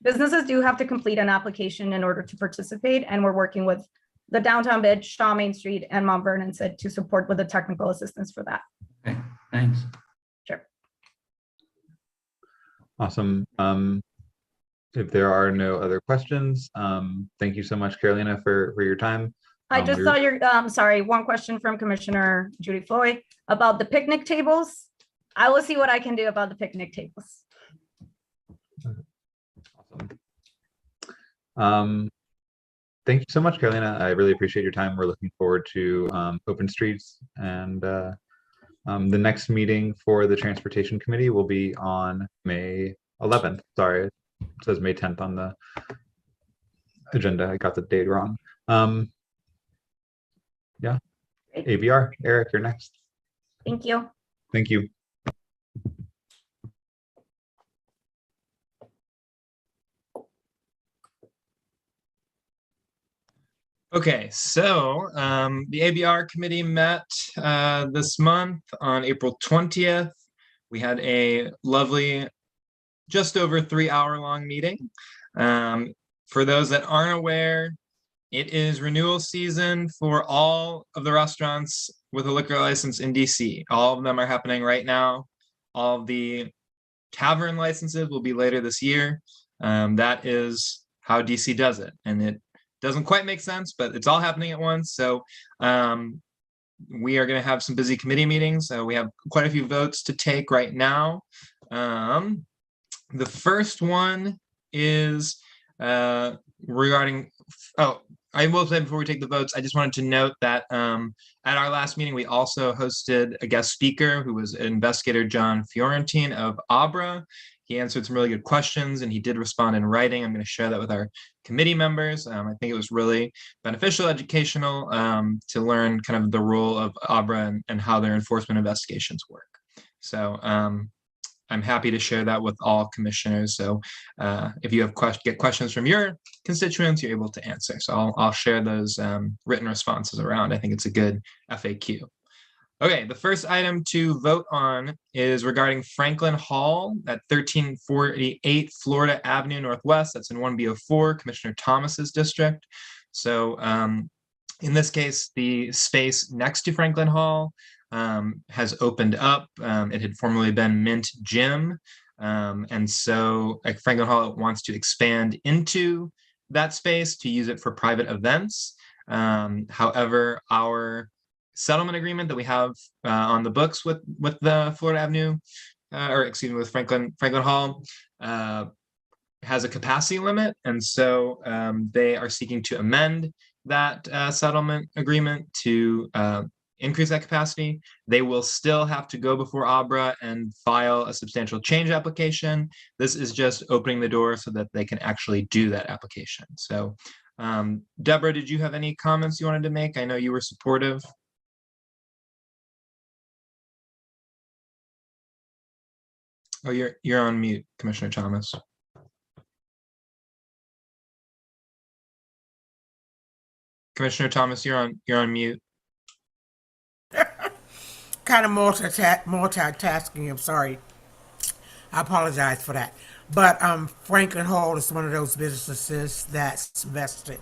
businesses do have to complete an application in order to participate, and we're working with the Downtown Bid, Shaw Main Street, and Mount Vernon said to support with the technical assistance for that. Okay, thanks. Sure. Awesome. If there are no other questions, thank you so much, Carolina, for your time. I just saw your, sorry, one question from Commissioner Judy Floyd about the picnic tables. I will see what I can do about the picnic tables. Awesome. Thank you so much, Carolina. I really appreciate your time. We're looking forward to Open Streets, and the next meeting for the Transportation Committee will be on May 11th. Sorry, it says May 10th on the agenda. I got the date wrong. Yeah. Great. ABR, Eric, you're next. Thank you. Thank you. Okay, so the ABR committee met this month on April 20th. We had a lovely, just over 3-hour long meeting. For those that aren't aware, it is renewal season for all of the restaurants with a liquor license in DC. All of them are happening right now. All of the tavern licenses will be later this year. That is how DC does it. And it doesn't quite make sense, but it's all happening at once. So we are going to have some busy committee meetings. We have quite a few votes to take right now. The first one is regarding, I will say before we take the votes, I just wanted to note that at our last meeting, we also hosted a guest speaker who was investigator John Fiorentine of ABRA. He answered some really good questions and he did respond in writing. I'm going to share that with our committee members. I think it was really beneficial, educational to learn kind of the role of ABRA and how their enforcement investigations work. So I'm happy to share that with all commissioners. So if you have get questions from your constituents, you're able to answer. So I'll share those written responses around. I think it's a good FAQ. Okay, the first item to vote on is regarding Franklin Hall at 1348 Florida Avenue Northwest. That's in 1B04, Commissioner Thomas's district. So in this case, the space next to Franklin Hall has opened up. It had formerly been Mint Gym. And so Franklin Hall wants to expand into that space to use it for private events. However, our settlement agreement that we have on the books with the Florida Avenue, or excuse me, with Franklin Hall, has a capacity limit. And so they are seeking to amend that settlement agreement to increase that capacity. They will still have to go before ABRA and file a substantial change application. This is just opening the door so that they can actually do that application. So Deborah, did you have any comments you wanted to make? I know you were supportive. Oh, you're on mute, Commissioner Thomas. Commissioner Thomas, you're on mute. Kind of multitasking. I'm sorry. I apologize for that. But Franklin Hall is one of those businesses that's vested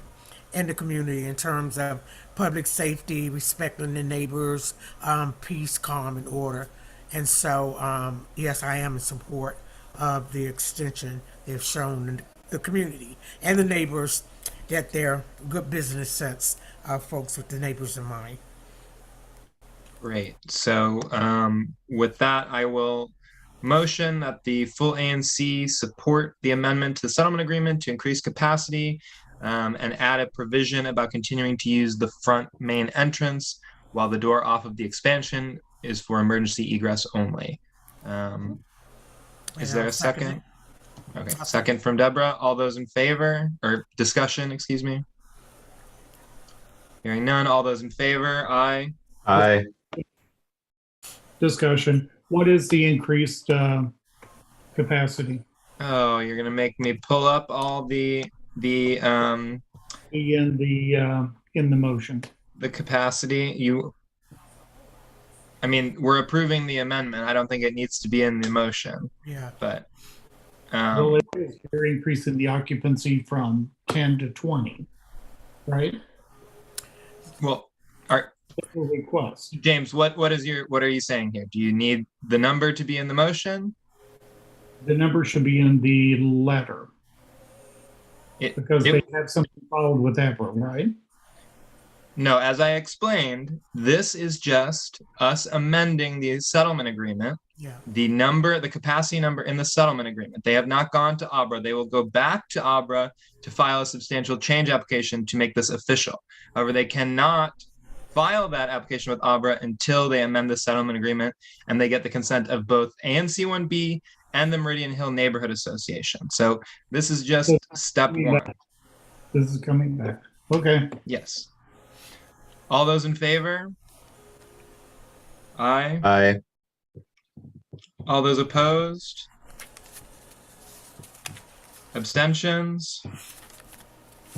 in the community in terms of public safety, respecting the neighbors, peace, calm, and order. And so, yes, I am in support of the extension they've shown in the community and the neighbors that they're good business sense of folks with the neighbors in mind. Great. So with that, I will motion that the full ANC support the amendment to the settlement agreement to increase capacity and add a provision about continuing to use the front main entrance while the door off of the expansion is for emergency egress only. Is there a second? Okay, second from Deborah. All those in favor, or discussion, excuse me. Hearing none, all those in favor, aye. Aye. Discussion. What is the increased capacity? Oh, you're gonna make me pull up all the the in the motion. the capacity, I mean, we're approving the amendment. I don't think it needs to be in the motion, Yeah. but Well, it is, you're increasing the occupancy from 10 to 20, right? well, Request. James, what are you saying here? Do you need the number to be in the motion? The number should be in the letter because they have something filed with Abra, right? No, as I explained, this is just us amending the settlement agreement. Yeah. The capacity number in the settlement agreement. They have not gone to Abra. They will go back to Abra to file a substantial change application to make this official. However, they cannot file that application with Abra until they amend the settlement agreement and they get the consent of both ANC 1B and the Meridian Hill Neighborhood Association. So this is just step one. This is coming back. Okay. Yes. All those in favor? Aye. Aye. All those opposed? Abstentions?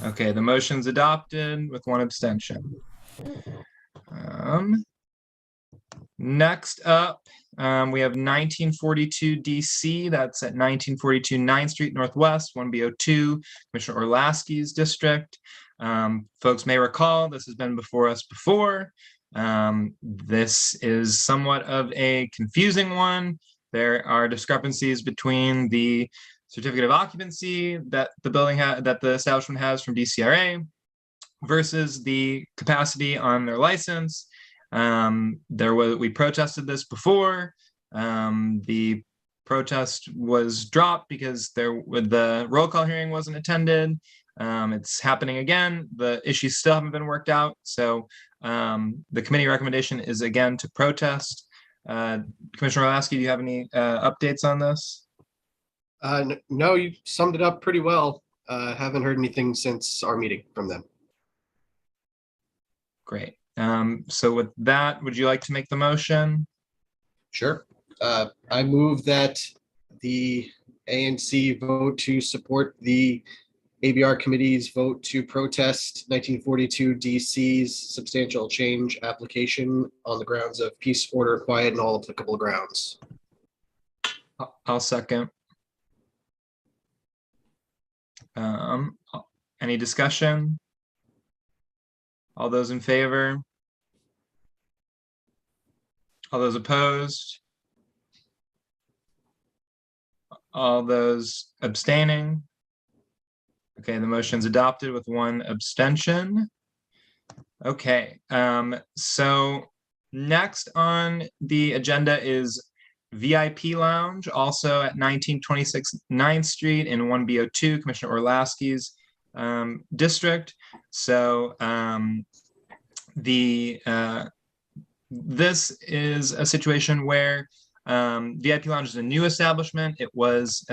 Okay, the motion's adopted with one abstention. Next up, we have 1942 DC. That's at 1942 9th Street Northwest, 1B02, Commissioner Orlaski's district. Folks may recall this has been before us before. This is somewhat of a confusing one. There are discrepancies between the certificate of occupancy that the establishment has from DCRA versus the capacity on their license. We protested this before. The protest was dropped because the roll call hearing wasn't attended. It's happening again. The issues still haven't been worked out. So the committee recommendation is again to protest. Commissioner Orlaski, do you have any updates on this? No, you summed it up pretty well. Haven't heard anything since our meeting from them. Great. So with that, would you like to make the motion? Sure. I move that the ANC vote to support the ABR committee's vote to protest 1942 DC's substantial change application on the grounds of peace, order, quiet, and all applicable grounds. I'll second. Any discussion? All those in favor? All those opposed? All those abstaining? Okay, the motion's adopted with one abstention. Okay, so next on the agenda is VIP Lounge, also at 1926 9th Street in 1B02, Commissioner Orlaski's district. So this is a situation where VIP Lounge is a new establishment. It was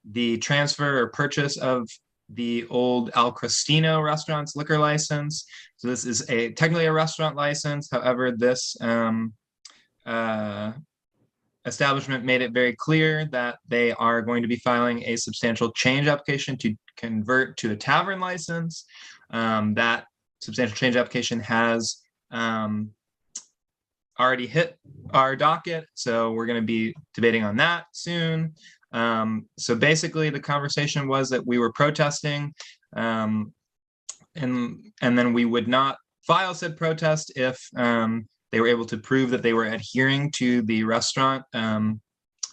the transfer or purchase of the old Al Cristino restaurant's liquor license. So this is technically a restaurant license. However, this establishment made it very clear that they are going to be filing a substantial change application to convert to a tavern license. That substantial change application has already hit our docket, so we're going to be debating on that soon. So basically the conversation was that we were protesting and then we would not file said protest if they were able to prove that they were adhering to the restaurant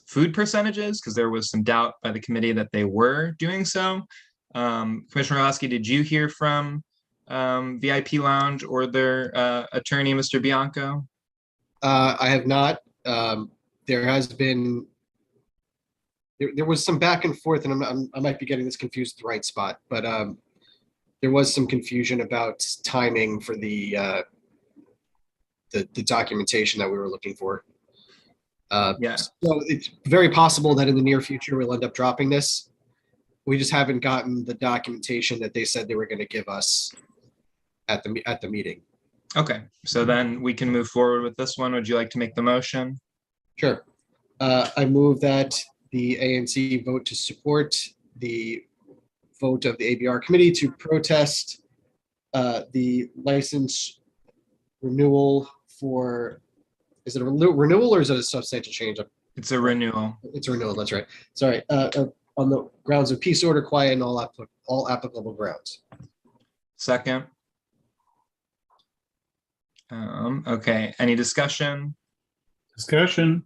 food percentages, because there was some doubt by the committee that they were doing so. Commissioner Orlaski, did you hear from VIP Lounge or their attorney, Mr. Bianco? I have not. There has been, there was some back and forth, and I might be getting this confused at the right spot, but there was some confusion about timing for the documentation that we were looking for. Yeah. So it's very possible that in the near future we'll end up dropping this. We just haven't gotten the documentation that they said they were going to give us at the meeting. Okay, so then we can move forward with this one. Would you like to make the motion? Sure. I move that the ANC vote to support the vote of the ABR committee to protest the license renewal for, is it a renewal or is it a substantial change? It's a renewal. It's a renewal, that's right. Sorry, on the grounds of peace, order, quiet, and all applicable grounds. Second. Okay, any discussion? Discussion.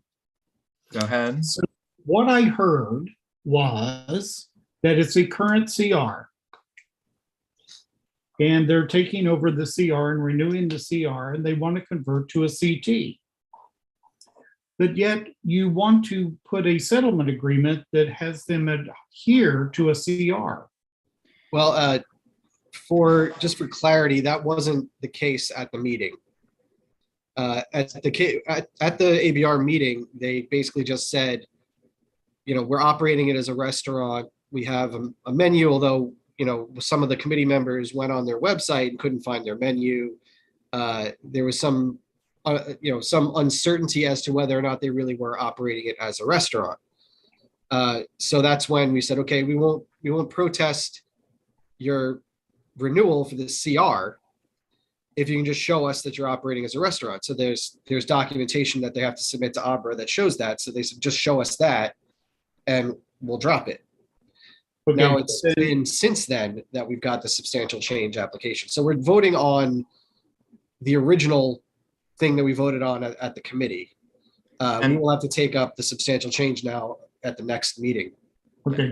Go ahead. So what I heard was that it's a current CR. And they're taking over the CR and renewing the CR, and they want to convert to a CT. But yet you want to put a settlement agreement that has them adhere to a CR. Well, just for clarity, that wasn't the case at the meeting. At the ABR meeting, they basically just said, we're operating it as a restaurant. We have a menu, although, some of the committee members went on their website and couldn't find their menu. There was some uncertainty as to whether or not they really were operating it as a restaurant. So that's when we said, okay, we won't protest your renewal for the CR if you can just show us that you're operating as a restaurant. So there's documentation that they have to submit to ABRA that shows that. So they said, just show us that and we'll drop it. Okay. Now it's been since then that we've got the substantial change application. So we're voting on the original thing that we voted on at the committee. We will have to take up the substantial change now at the next meeting. Okay,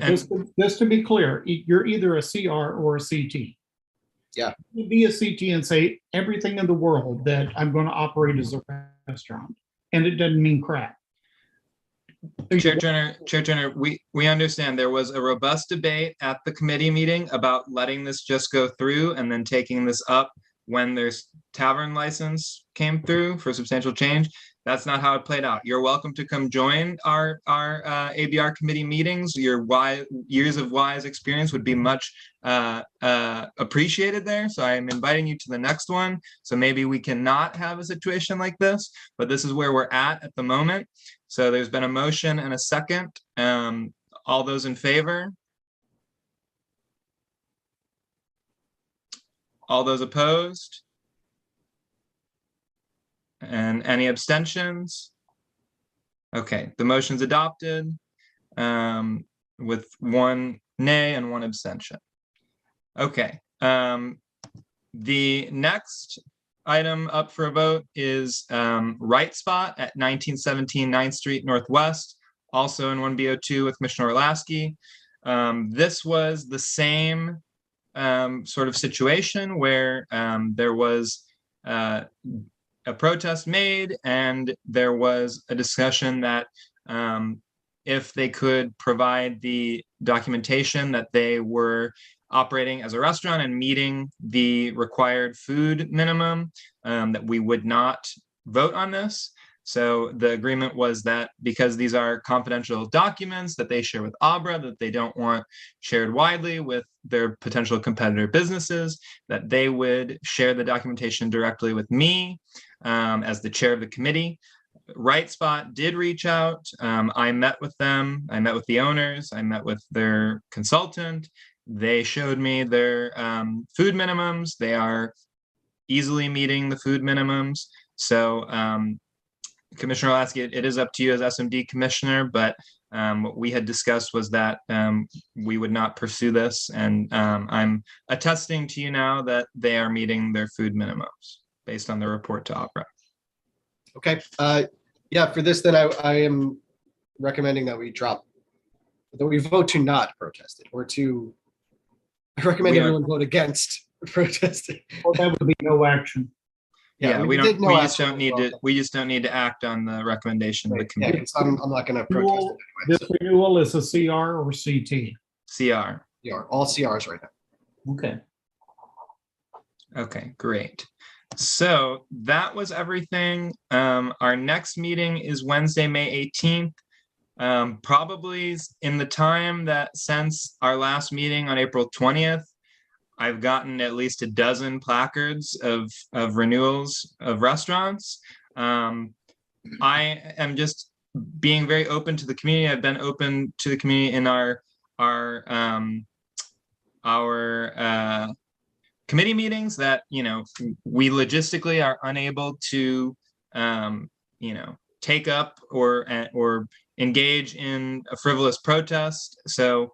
just to be clear, you're either a CR or a CT. Yeah. You be a CT and say everything in the world that I'm going to operate as a restaurant, and it doesn't mean crap. Chair Turner, we understand there was a robust debate at the committee meeting about letting this just go through and then taking this up when their tavern license came through for substantial change. That's not how it played out. You're welcome to come join our ABR committee meetings. Your years of wise experience would be much appreciated there. So I'm inviting you to the next one. So maybe we cannot have a situation like this, but this is where we're at the moment. So there's been a motion and a second. All those in favor? All those opposed? And any abstentions? Okay, the motion's adopted with 1 nay and 1 abstention. Okay, the next item up for a vote is Right Spot at 1917 9th Street Northwest, also in 1B02 with Commissioner Orlasky. This was the same sort of situation where there was a protest made, and there was a discussion that if they could provide the documentation that they were operating as a restaurant and meeting the required food minimum, that we would not vote on this. So the agreement was that because these are confidential documents that they share with ABRA, that they don't want shared widely with their potential competitor businesses, that they would share the documentation directly with me as the chair of the committee. Right Spot did reach out. I met with them. I met with the owners. I met with their consultant. They showed me their food minimums. They are easily meeting the food minimums. So Commissioner Orlasky, it is up to you as SMD commissioner, but what we had discussed was that we would not pursue this. And I'm attesting to you now that they are meeting their food minimums based on the report to ABRA. Okay. Yeah, for this, then I am recommending that we vote to not protest it, or to, I recommend everyone vote against protesting. Well, that would be no action. Yeah, we just don't need to act on the recommendation of the committee. Yeah, I'm not going to protest it anyway. This renewal is a CR or CT? CR. Yeah, all CRs right now. Okay. Okay, great. So that was everything. Our next meeting is Wednesday, May 18th. Probably in the time that since our last meeting on April 20th, I've gotten at least a dozen placards of renewals of restaurants. I am just being very open to the community. I've been open to the community in our our committee meetings that, we logistically are unable to, take up or engage in a frivolous protest. So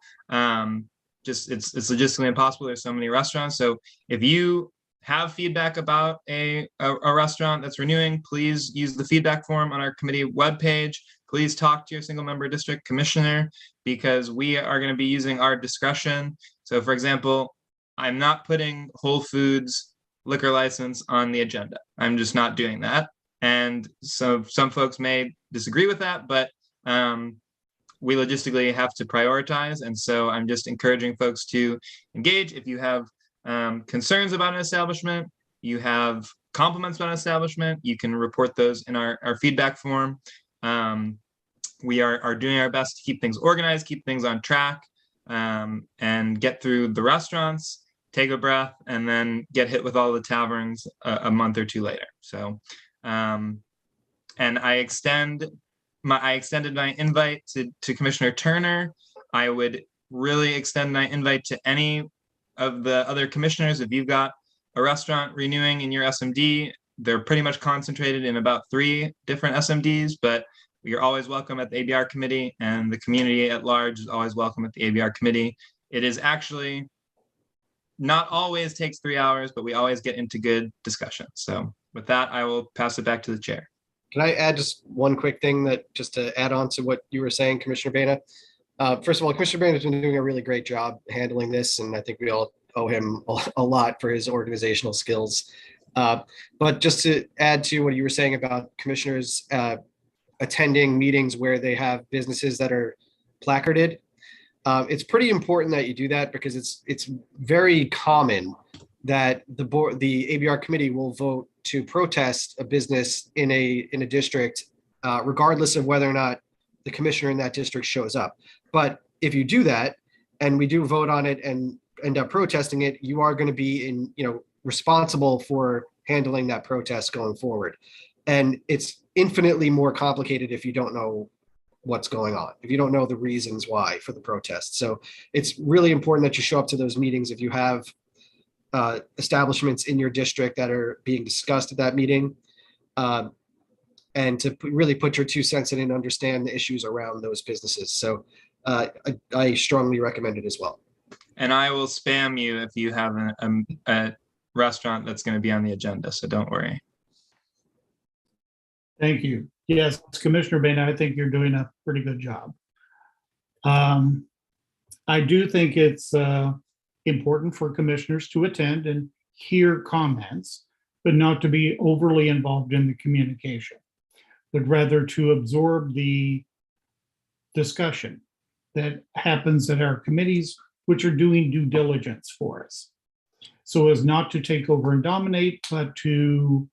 just it's logistically impossible. There's so many restaurants. So if you have feedback about a restaurant that's renewing, please use the feedback form on our committee webpage. Please talk to your single member district commissioner, because we are going to be using our discretion. So for example, I'm not putting Whole Foods liquor license on the agenda. I'm just not doing that. And so some folks may disagree with that, but we logistically have to prioritize. And so I'm just encouraging folks to engage. If you have concerns about an establishment, you have compliments about an establishment, you can report those in our feedback form. We are doing our best to keep things organized, keep things on track, and get through the restaurants, take a breath, and then get hit with all the taverns a month or two later. So, and I extended my invite to Commissioner Turner. I would really extend my invite to any of the other commissioners. If you've got a restaurant renewing in your SMD, they're pretty much concentrated in about 3 different SMDs, but you're always welcome at the ABR committee, and the community at large is always welcome at the ABR committee. It is actually not always takes 3 hours, but we always get into good discussion. So with that, I will pass it back to the chair. Can I add just one quick thing just to add on to what you were saying, Commissioner Bena? First of all, Commissioner Bena has been doing a really great job handling this, and I think we all owe him a lot for his organizational skills. But just to add to what you were saying about commissioners attending meetings where they have businesses that are placarded, it's pretty important that you do that, because it's very common that the ABR committee will vote to protest a business in a district, regardless of whether or not the commissioner in that district shows up. But if you do that, and we do vote on it and end up protesting it, you are going to be responsible for handling that protest going forward. And it's infinitely more complicated if you don't know what's going on, if you don't know the reasons why for the protest. So it's really important that you show up to those meetings if you have establishments in your district that are being discussed at that meeting, and to really put your 2 cents in and understand the issues around those businesses. So I strongly recommend it as well. And I will spam you if you have a restaurant that's going to be on the agenda, so don't worry. Thank you. Yes, Commissioner Bena, I think you're doing a pretty good job. I do think it's important for commissioners to attend and hear comments, but not to be overly involved in the communication, but rather to absorb the discussion that happens at our committees, which are doing due diligence for us. So as not to take over and dominate, but to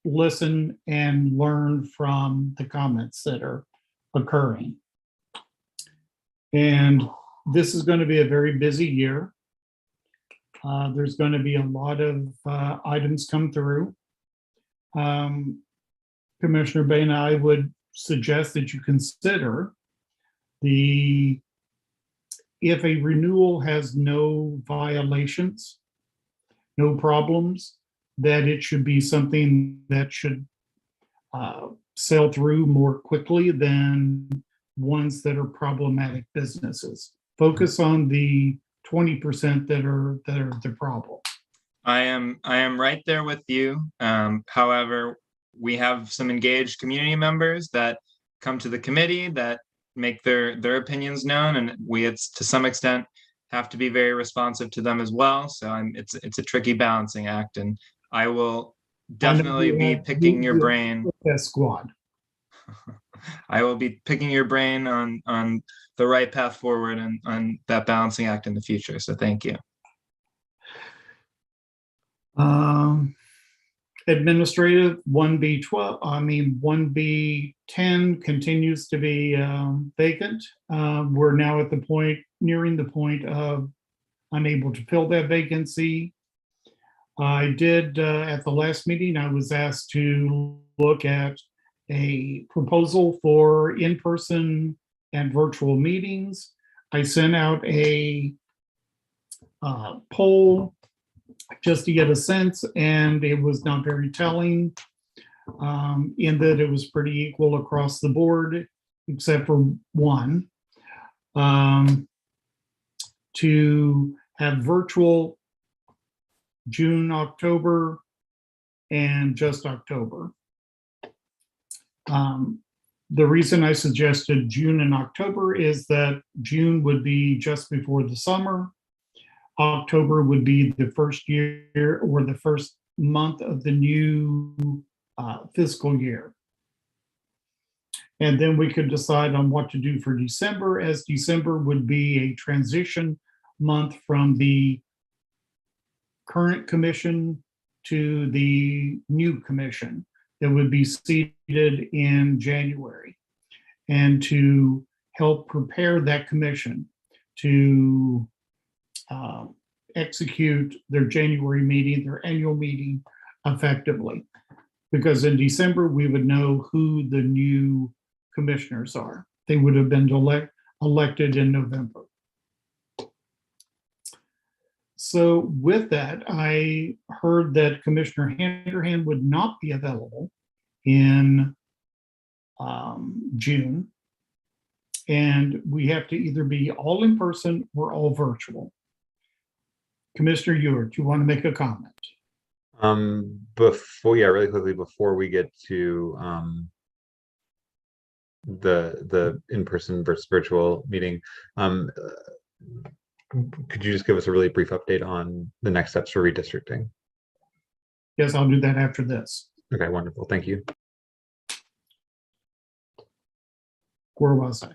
listen and learn from the comments that are occurring. And this is going to be a very busy year. There's going to be a lot of items come through. Commissioner Bena, I would suggest that you consider if a renewal has no violations, no problems, that it should be something that should sail through more quickly than ones that are problematic businesses. Focus on the 20% that are the problem. I am right there with you. However, we have some engaged community members that come to the committee that make their opinions known, and it's to some extent have to be very responsive to them as well. So it's a tricky balancing act, and I will definitely be picking your brain. Squad. I will be picking your brain on the right path forward and on that balancing act in the future. So thank you. Administrative 1B12, 1B10 continues to be vacant. We're now at nearing the point of unable to fill that vacancy. I did, at the last meeting, I was asked to look at a proposal for in-person and virtual meetings. I sent out a poll just to get a sense, and it was not very telling in that it was pretty equal across the board, except for one. To have virtual June, October, and just October. The reason I suggested June and October is that June would be just before the summer. October would be the first year or the first month of the new fiscal year. And then we could decide on what to do for December, as December would be a transition month from the current commission to the new commission that would be seated in January. And to help prepare that commission to execute their January meeting, their annual meeting effectively. Because in December, we would know who the new commissioners are. They would have been elected in November. So with that, I heard that Commissioner Handerhan would not be available in June. And we have to either be all in person or all virtual. Commissioner Ewart, do you want to make a comment? Really quickly, before we get to the in-person versus virtual meeting, could you just give us a really brief update on the next steps for redistricting? Yes, I'll do that after this. Okay, wonderful. Thank you. Where was I?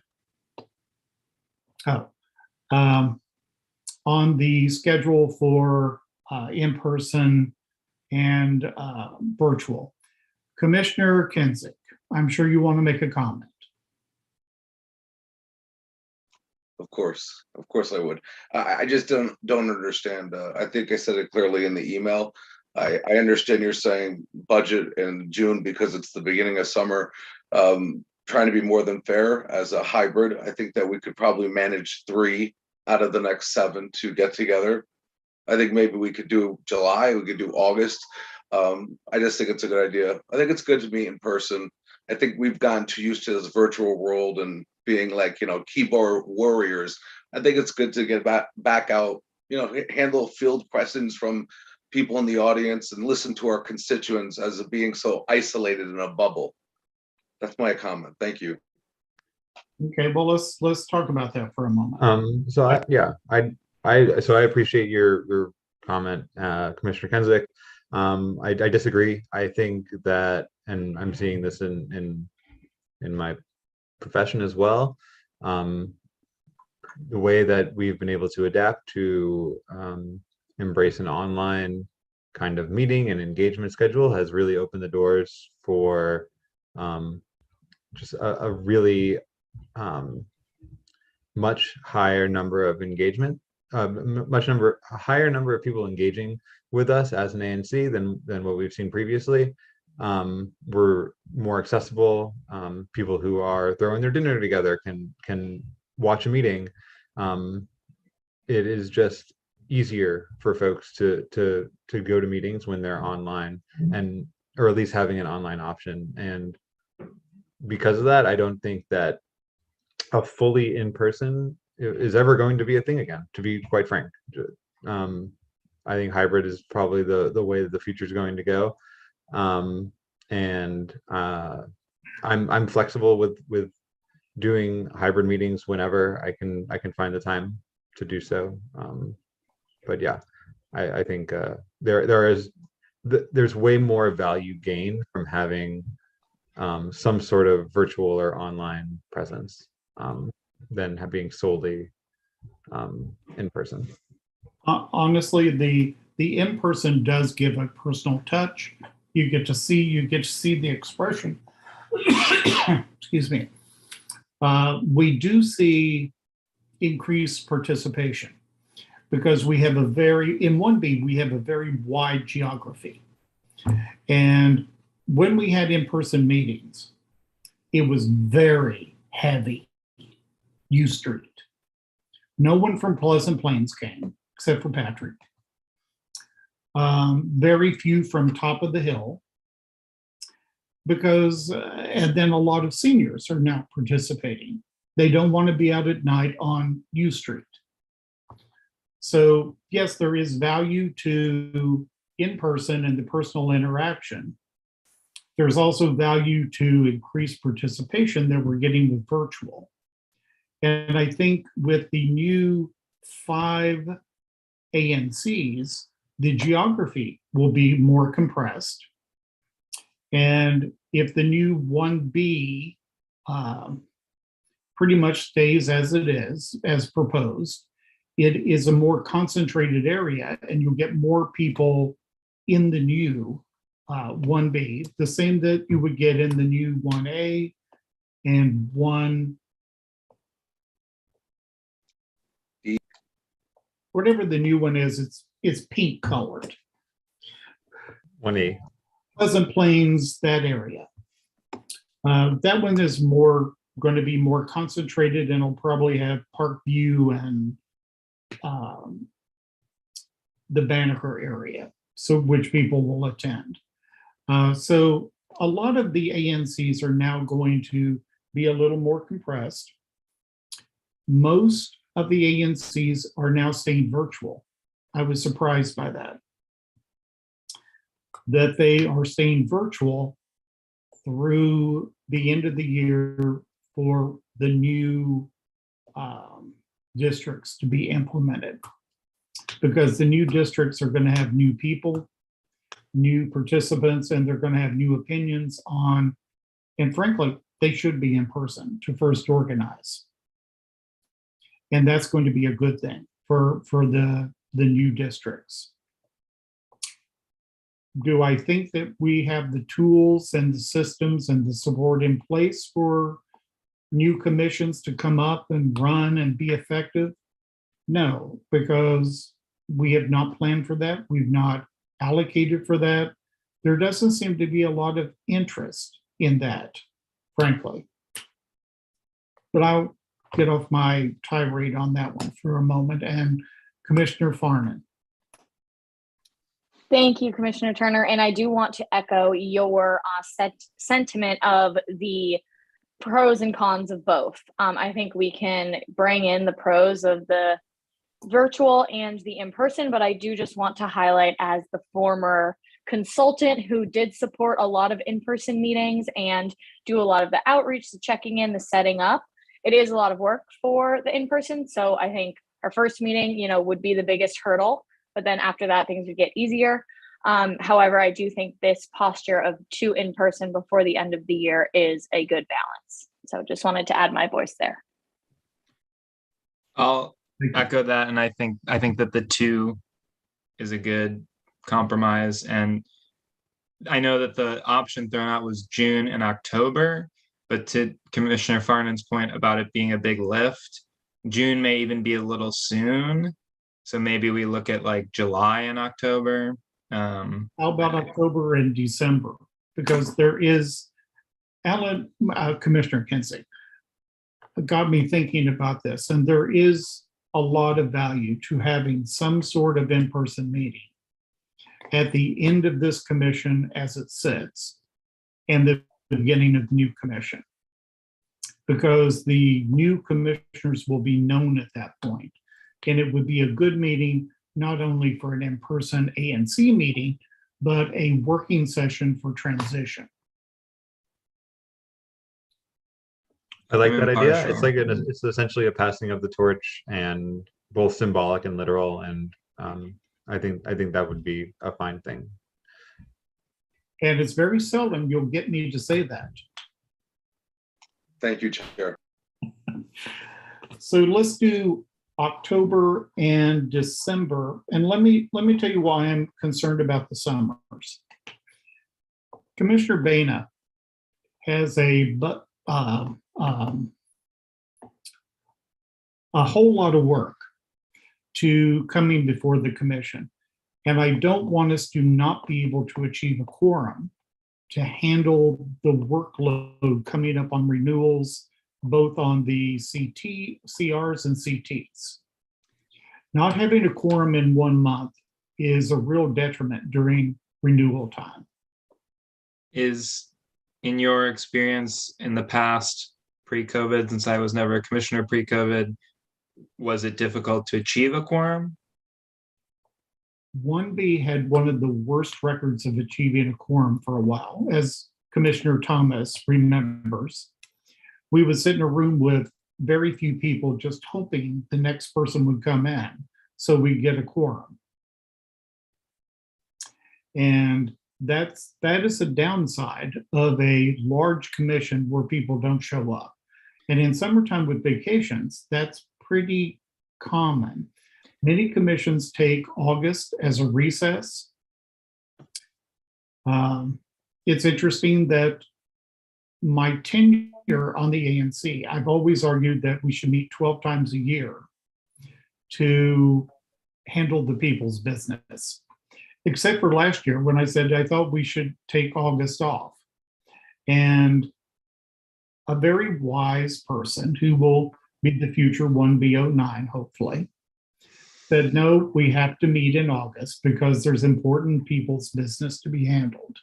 On the schedule for in-person and virtual. Commissioner Kensick, I'm sure you want to make a comment. Of course I would. I just don't understand. I think I said it clearly in the email. I understand you're saying budget in June because it's the beginning of summer. Trying to be more than fair as a hybrid. I think that we could probably manage 3 out of the next 7 to get together. I think maybe we could do July, we could do August. I just think it's a good idea. I think it's good to meet in person. I think we've gotten too used to this virtual world and being like, keyboard warriors. I think it's good to get back out, handle field questions from people in the audience and listen to our constituents as of being so isolated in a bubble. That's my comment. Thank you. Okay, well, let's talk about that for a moment. So I appreciate your comment, Commissioner Kensick. I disagree. I think that, and I'm seeing this in my profession as well. The way that we've been able to adapt to embrace an online kind of meeting and engagement schedule has really opened the doors for just a really much higher number of engagement, higher number of people engaging with us as an ANC than what we've seen previously. We're more accessible. People who are throwing their dinner together can watch a meeting. It is just easier for folks to go to meetings when they're online, and or at least having an online option. And because of that, I don't think that a fully in-person is ever going to be a thing again, to be quite frank. I think hybrid is probably the way that the future is going to go. And I'm flexible with doing hybrid meetings whenever I can find the time to do so. But yeah, I think there's way more value gained from having some sort of virtual or online presence than being solely in person. Honestly, the in-person does give a personal touch. You get to see the expression. Excuse me. We do see increased participation because we have in 1B, we have a very wide geography. And when we had in-person meetings, it was very heavy U Street. No one from Pleasant Plains came. except for Patrick. Very few from top of the hill, because, and then a lot of seniors are now participating. They don't want to be out at night on U Street. So yes, there is value to in-person and the personal interaction. There's also value to increased participation that we're getting with virtual. And I think with the new 5 ANCs, the geography will be more compressed. And if the new 1B pretty much stays as it is, as proposed, it is a more concentrated area and you'll get more people in the new 1B, the same that you would get in the new 1A and 1, whatever the new one is, it's pink colored. 1E. Pleasant Plains, that area. That one is going to be more concentrated and will probably have Parkview and the Banneker area, so which people will attend. So a lot of the ANCs are now going to be a little more compressed. Most of the ANCs are now staying virtual. I was surprised by that they are staying virtual through the end of the year for the new districts to be implemented, because the new districts are going to have new people, new participants, and they're going to have new opinions on, and frankly, they should be in person to first organize. And that's going to be a good thing for the new districts. Do I think that we have the tools and the systems and the support in place for new commissions to come up and run and be effective? No, because we have not planned for that. We've not allocated for that. There doesn't seem to be a lot of interest in that, frankly. But I'll get off my tirade on that one for a moment. And Commissioner Farnan. Thank you, Commissioner Turner. And I do want to echo your sentiment of the pros and cons of both. I think we can bring in the pros of the virtual and the in-person, but I do just want to highlight, as the former consultant who did support a lot of in-person meetings and do a lot of the outreach, the checking in, the setting up, it is a lot of work for the in-person. So I think our first meeting, would be the biggest hurdle, but then after that, things would get easier. However, I do think this posture of 2 in-person before the end of the year is a good balance. So just wanted to add my voice there. I'll echo that, and I think that the 2 is a good compromise. And I know that the option thrown out was June and October, but to Commissioner Farnan's point about it being a big lift, June may even be a little soon. So maybe we look at like July and October. How about October and December? Because there is, Commissioner Kinsey got me thinking about this, and there is a lot of value to having some sort of in-person meeting at the end of this commission as it sits and the beginning of the new commission, because the new commissioners will be known at that point. And it would be a good meeting, not only for an in-person ANC meeting, but a working session for transition. I like that idea. It's like it's essentially a passing of the torch, and both symbolic and literal. And I think that would be a fine thing. And it's very seldom you'll get me to say that. Thank you, Chair. So let's do October and December. And let me tell you why I'm concerned about the summers. Commissioner Boehner has a whole lot of work to coming before the commission. And I don't want us to not be able to achieve a quorum to handle the workload coming up on renewals, both on the CRs and CTs. Not having a quorum in 1 month is a real detriment during renewal time. Is, in your experience in the past, pre-COVID, since I was never a commissioner pre-COVID, was it difficult to achieve a quorum? 1B had one of the worst records of achieving a quorum for a while, as Commissioner Thomas remembers. We would sit in a room with very few people, just hoping the next person would come in so we'd get a quorum. And that is a downside of a large commission where people don't show up. And in summertime with vacations, that's pretty common. Many commissions take August as a recess. It's interesting that my tenure on the ANC, I've always argued that we should meet 12 times a year to handle the people's business, except for last year when I said I thought we should take August off. And a very wise person who will be the future 1B09, hopefully, said, no, we have to meet in August because there's important people's business to be handled.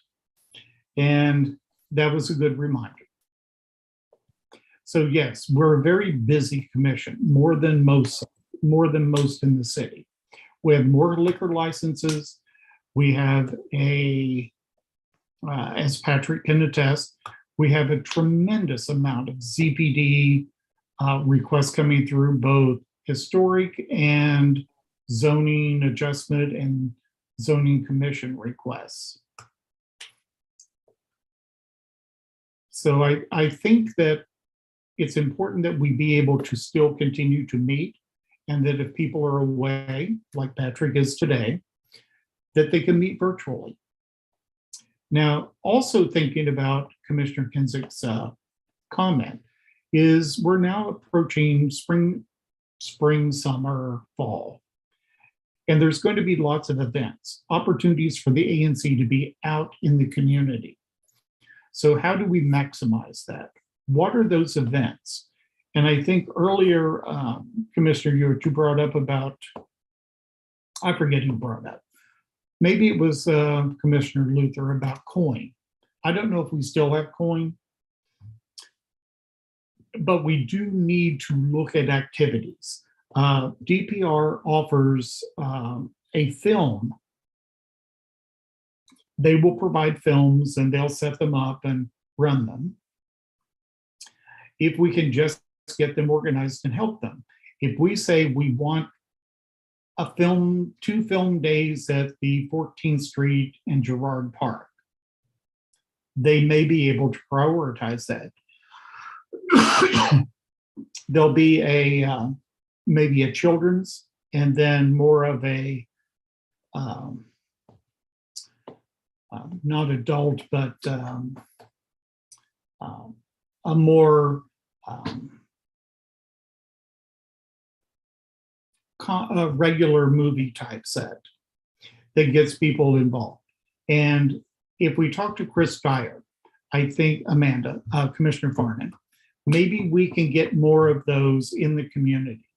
And that was a good reminder. So yes, we're a very busy commission, more than most in the city. We have more liquor licenses. We have as Patrick can attest, we have a tremendous amount of ZPD requests coming through, both historic and zoning adjustment and zoning commission requests. So I think that it's important that we be able to still continue to meet, and that if people are away, like Patrick is today, that they can meet virtually. Now, also thinking about Commissioner Kinzick's comment is we're now approaching spring, summer, fall. And there's going to be lots of events, opportunities for the ANC to be out in the community. So how do we maximize that? What are those events? And I think earlier, Commissioner Ewart, you brought up about, I forget who brought up. Maybe it was Commissioner Luther about coin. I don't know if we still have coin, but we do need to look at activities. DPR offers a film. They will provide films and they'll set them up and run them. If we can just get them organized and help them. If we say we want a film, 2 film days at the 14th Street and Girard Park, they may be able to prioritize that. There'll be a maybe a children's, and then more of a not adult, but a more a regular movie type set that gets people involved. And if we talk to Chris Dyer, I think Amanda, Commissioner Farnan, maybe we can get more of those in the community.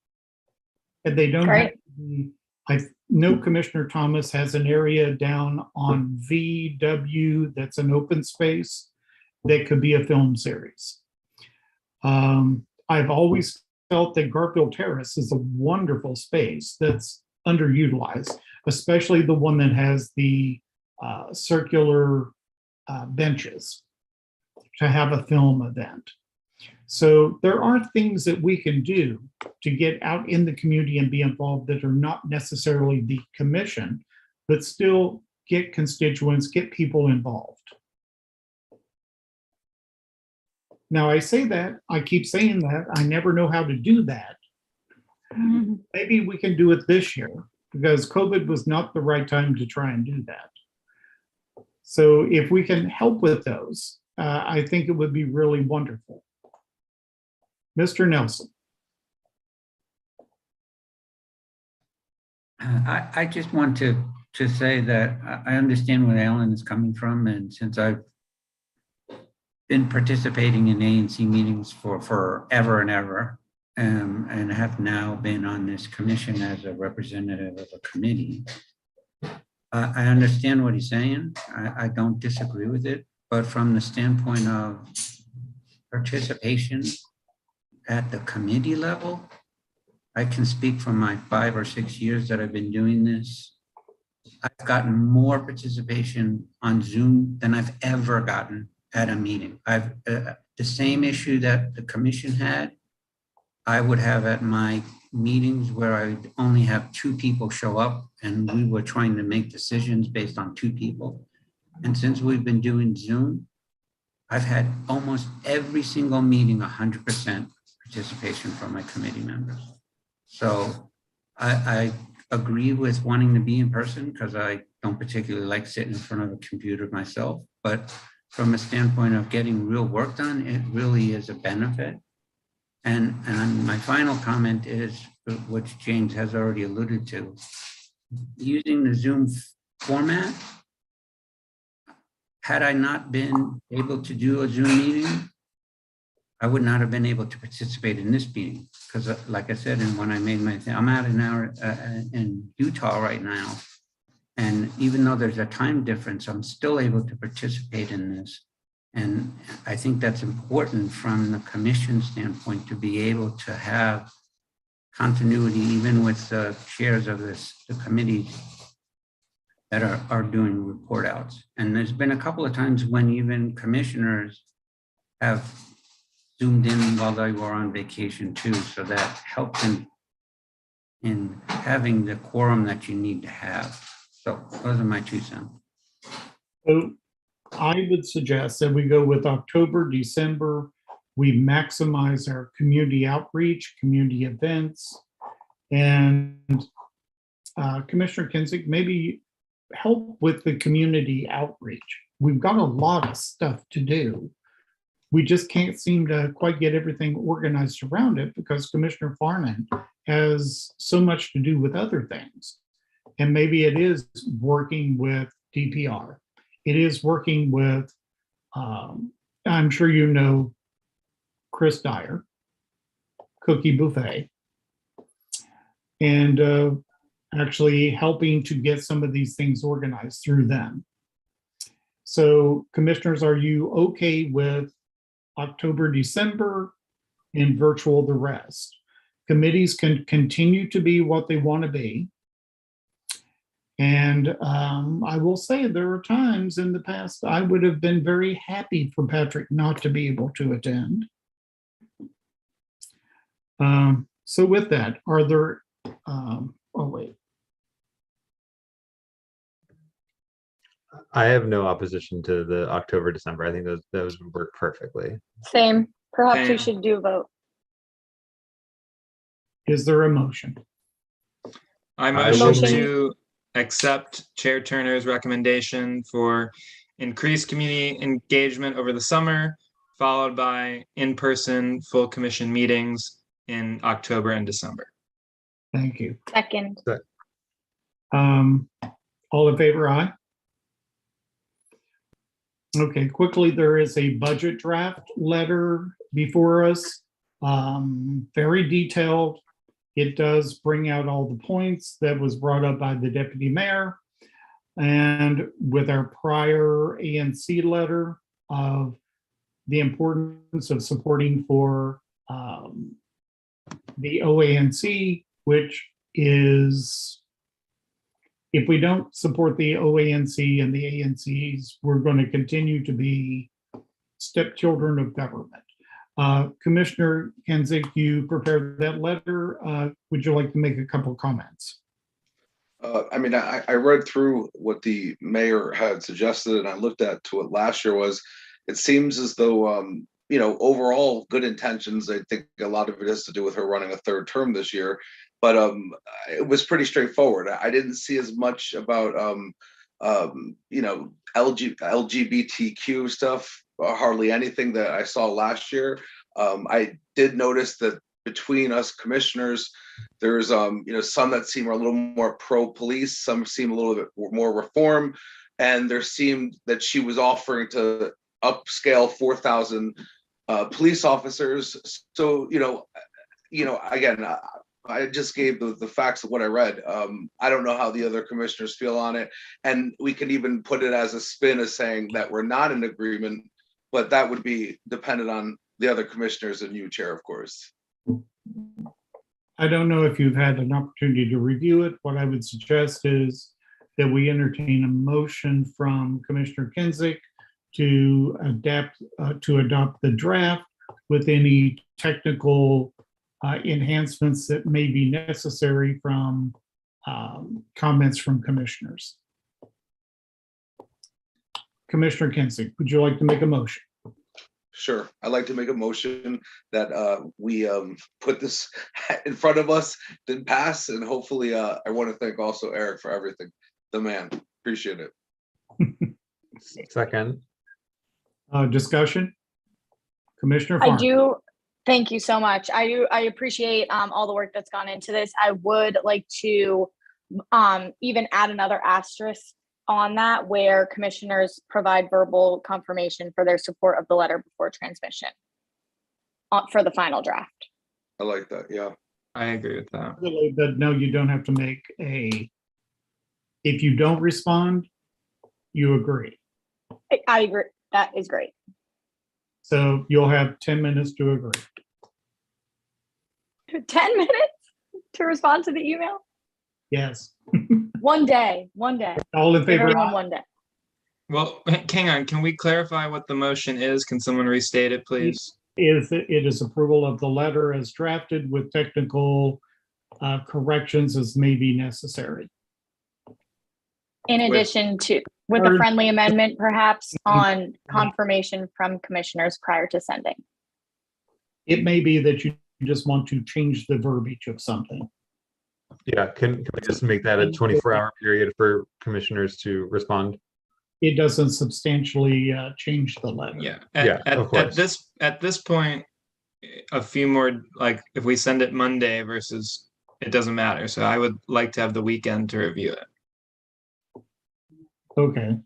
And they don't have to be, I know Commissioner Thomas has an area down on VW that's an open space that could be a film series. I've always felt that Garfield Terrace is a wonderful space that's underutilized, especially the one that has the circular benches to have a film event. So there are things that we can do to get out in the community and be involved that are not necessarily the commission, but still get constituents, get people involved. Now I say that, I keep saying that, I never know how to do that. Maybe we can do it this year because COVID was not the right time to try and do that. So if we can help with those, I think it would be really wonderful. Mr. Nelson. I just want to say that I understand where Alan is coming from, and since I've been participating in ANC meetings for forever and ever, and have now been on this commission as a representative of a committee. I understand what he's saying. I don't disagree with it, but from the standpoint of participation at the committee level, I can speak from my 5 or 6 years that I've been doing this. I've gotten more participation on Zoom than I've ever gotten at a meeting. The same issue that the commission had, I would have at my meetings where I only have 2 people show up and we were trying to make decisions based on 2 people. And since we've been doing Zoom, I've had almost every single meeting 100% participation from my committee members. So I agree with wanting to be in person because I don't particularly like sitting in front of a computer myself, but from a standpoint of getting real work done, it really is a benefit. And my final comment is, which James has already alluded to, using the Zoom format, had I not been able to do a Zoom meeting, I would not have been able to participate in this meeting because, like I said, and when I made my thing, I'm out an hour in Utah right now. And even though there's a time difference, I'm still able to participate in this. And I think that's important from the commission standpoint to be able to have continuity, even with the chairs of the committees that are doing report outs. And there's been a couple of times when even commissioners have Zoomed in while they were on vacation too. So that helps in having the quorum that you need to have. So those are my 2 cents. So I would suggest that we go with October, December. We maximize our community outreach, community events, and Commissioner Kinzig, maybe help with the community outreach. We've got a lot of stuff to do. We just can't seem to quite get everything organized around it because Commissioner Farnan has so much to do with other things. And maybe it is working with DPR. It is working with, I'm sure you know, Chris Dyer, Cookie Buffet, and actually helping to get some of these things organized through them. So commissioners, are you okay with October, December, and virtual the rest? Committees can continue to be what they want to be. And I will say there are times in the past I would have been very happy for Patrick not to be able to attend. So with that, are there, oh wait. I have no opposition to the October, December. I think those would work perfectly. Same. Perhaps we Same. should do a vote. Is there a motion? I motion Motion. to accept Chair Turner's recommendation for increased community engagement over the summer, followed by in-person full commission meetings in October and December. Thank you. Second. All in favor, aye? Okay, quickly, there is a budget draft letter before us, very detailed. It does bring out all the points that was brought up by the deputy mayor. And with our prior ANC letter of the importance of supporting for the OANC, which is, if we don't support the OANC and the ANCs, we're going to continue to be stepchildren of government. Commissioner Kinzig, you prepared that letter. Would you like to make a couple comments? I mean, I read through what the mayor had suggested, and I looked at to what last year was. It seems as though, you know, overall good intentions. I think a lot of it has to do with her running a 3rd term this year, but it was pretty straightforward. I didn't see as much about, you know, LGBTQ stuff. Hardly anything that I saw last year. I did notice that between us commissioners, there's you know, some that seem a little more pro-police, some seem a little bit more reform, and there seemed that she was offering to upscale 4,000 police officers. So, you know, you know, again, I just gave the facts of what I read. I don't know how the other commissioners feel on it. And we can even put it as a spin as saying that we're not in agreement, but that would be dependent on the other commissioners and you, Chair, of course. I don't know if you've had an opportunity to review it. What I would suggest is that we entertain a motion from Commissioner Kinzick to adopt the draft with any technical enhancements that may be necessary from comments from commissioners. Commissioner Kinzick, would you like to make a motion? Sure. I'd like to make a motion that we put this in front of us, then pass, and hopefully I want to thank also Eric for everything. The man. Appreciate it. Second. Discussion? Commissioner I Farn. do. Thank you so much. I appreciate all the work that's gone into this. I would like to even add another asterisk on that where commissioners provide verbal confirmation for their support of the letter before transmission for the final draft. I like that. Yeah. I agree with that. Really, but no, you don't have to make if you don't respond, you agree. I agree. That is great. So you'll have 10 minutes to agree. 10 minutes to respond to the email? Yes. One day. All in Give favor? everyone one day. Well, hang on. Can we clarify what the motion is? Can someone restate it, please? It is approval of the letter as drafted with technical corrections as may be necessary. In addition to, with a friendly amendment, perhaps on confirmation from commissioners prior to sending. It may be that you just want to change the verbiage of something. Yeah, can we just make that a 24-hour period for commissioners to respond? It doesn't substantially change the letter. Yeah. Of course. At this point, a few more, like if we send it Monday versus it doesn't matter. So I would like to have the weekend to review it. Okay.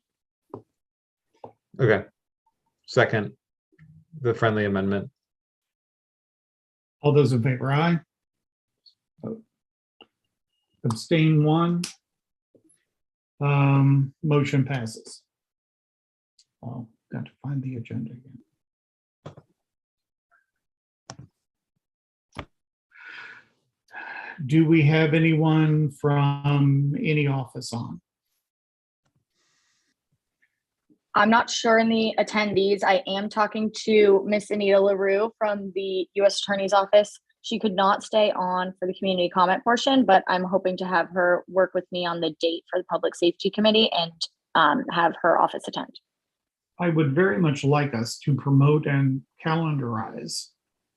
Okay. Second, the friendly amendment. All those in favor, aye. Abstain, 1. Motion passes. Oh, got to find the agenda again. Do we have anyone from any office on? I'm not sure in the attendees. I am talking to Miss Anita LaRue from the U.S. Attorney's Office. She could not stay on for the community comment portion, but I'm hoping to have her work with me on the date for the Public Safety Committee and have her office attend. I would very much like us to promote and calendarize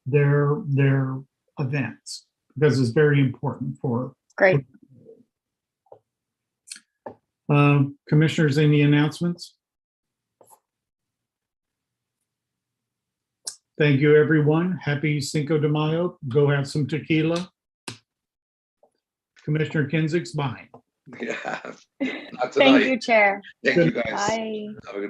their events because it's very important for. Great. Commissioners, any announcements? Thank you, everyone. Happy Cinco de Mayo. Go have some tequila. Commissioner Kinzick's bye. Yeah. Not tonight. Thank you, Chair. Thank you, guys. Bye. Have a good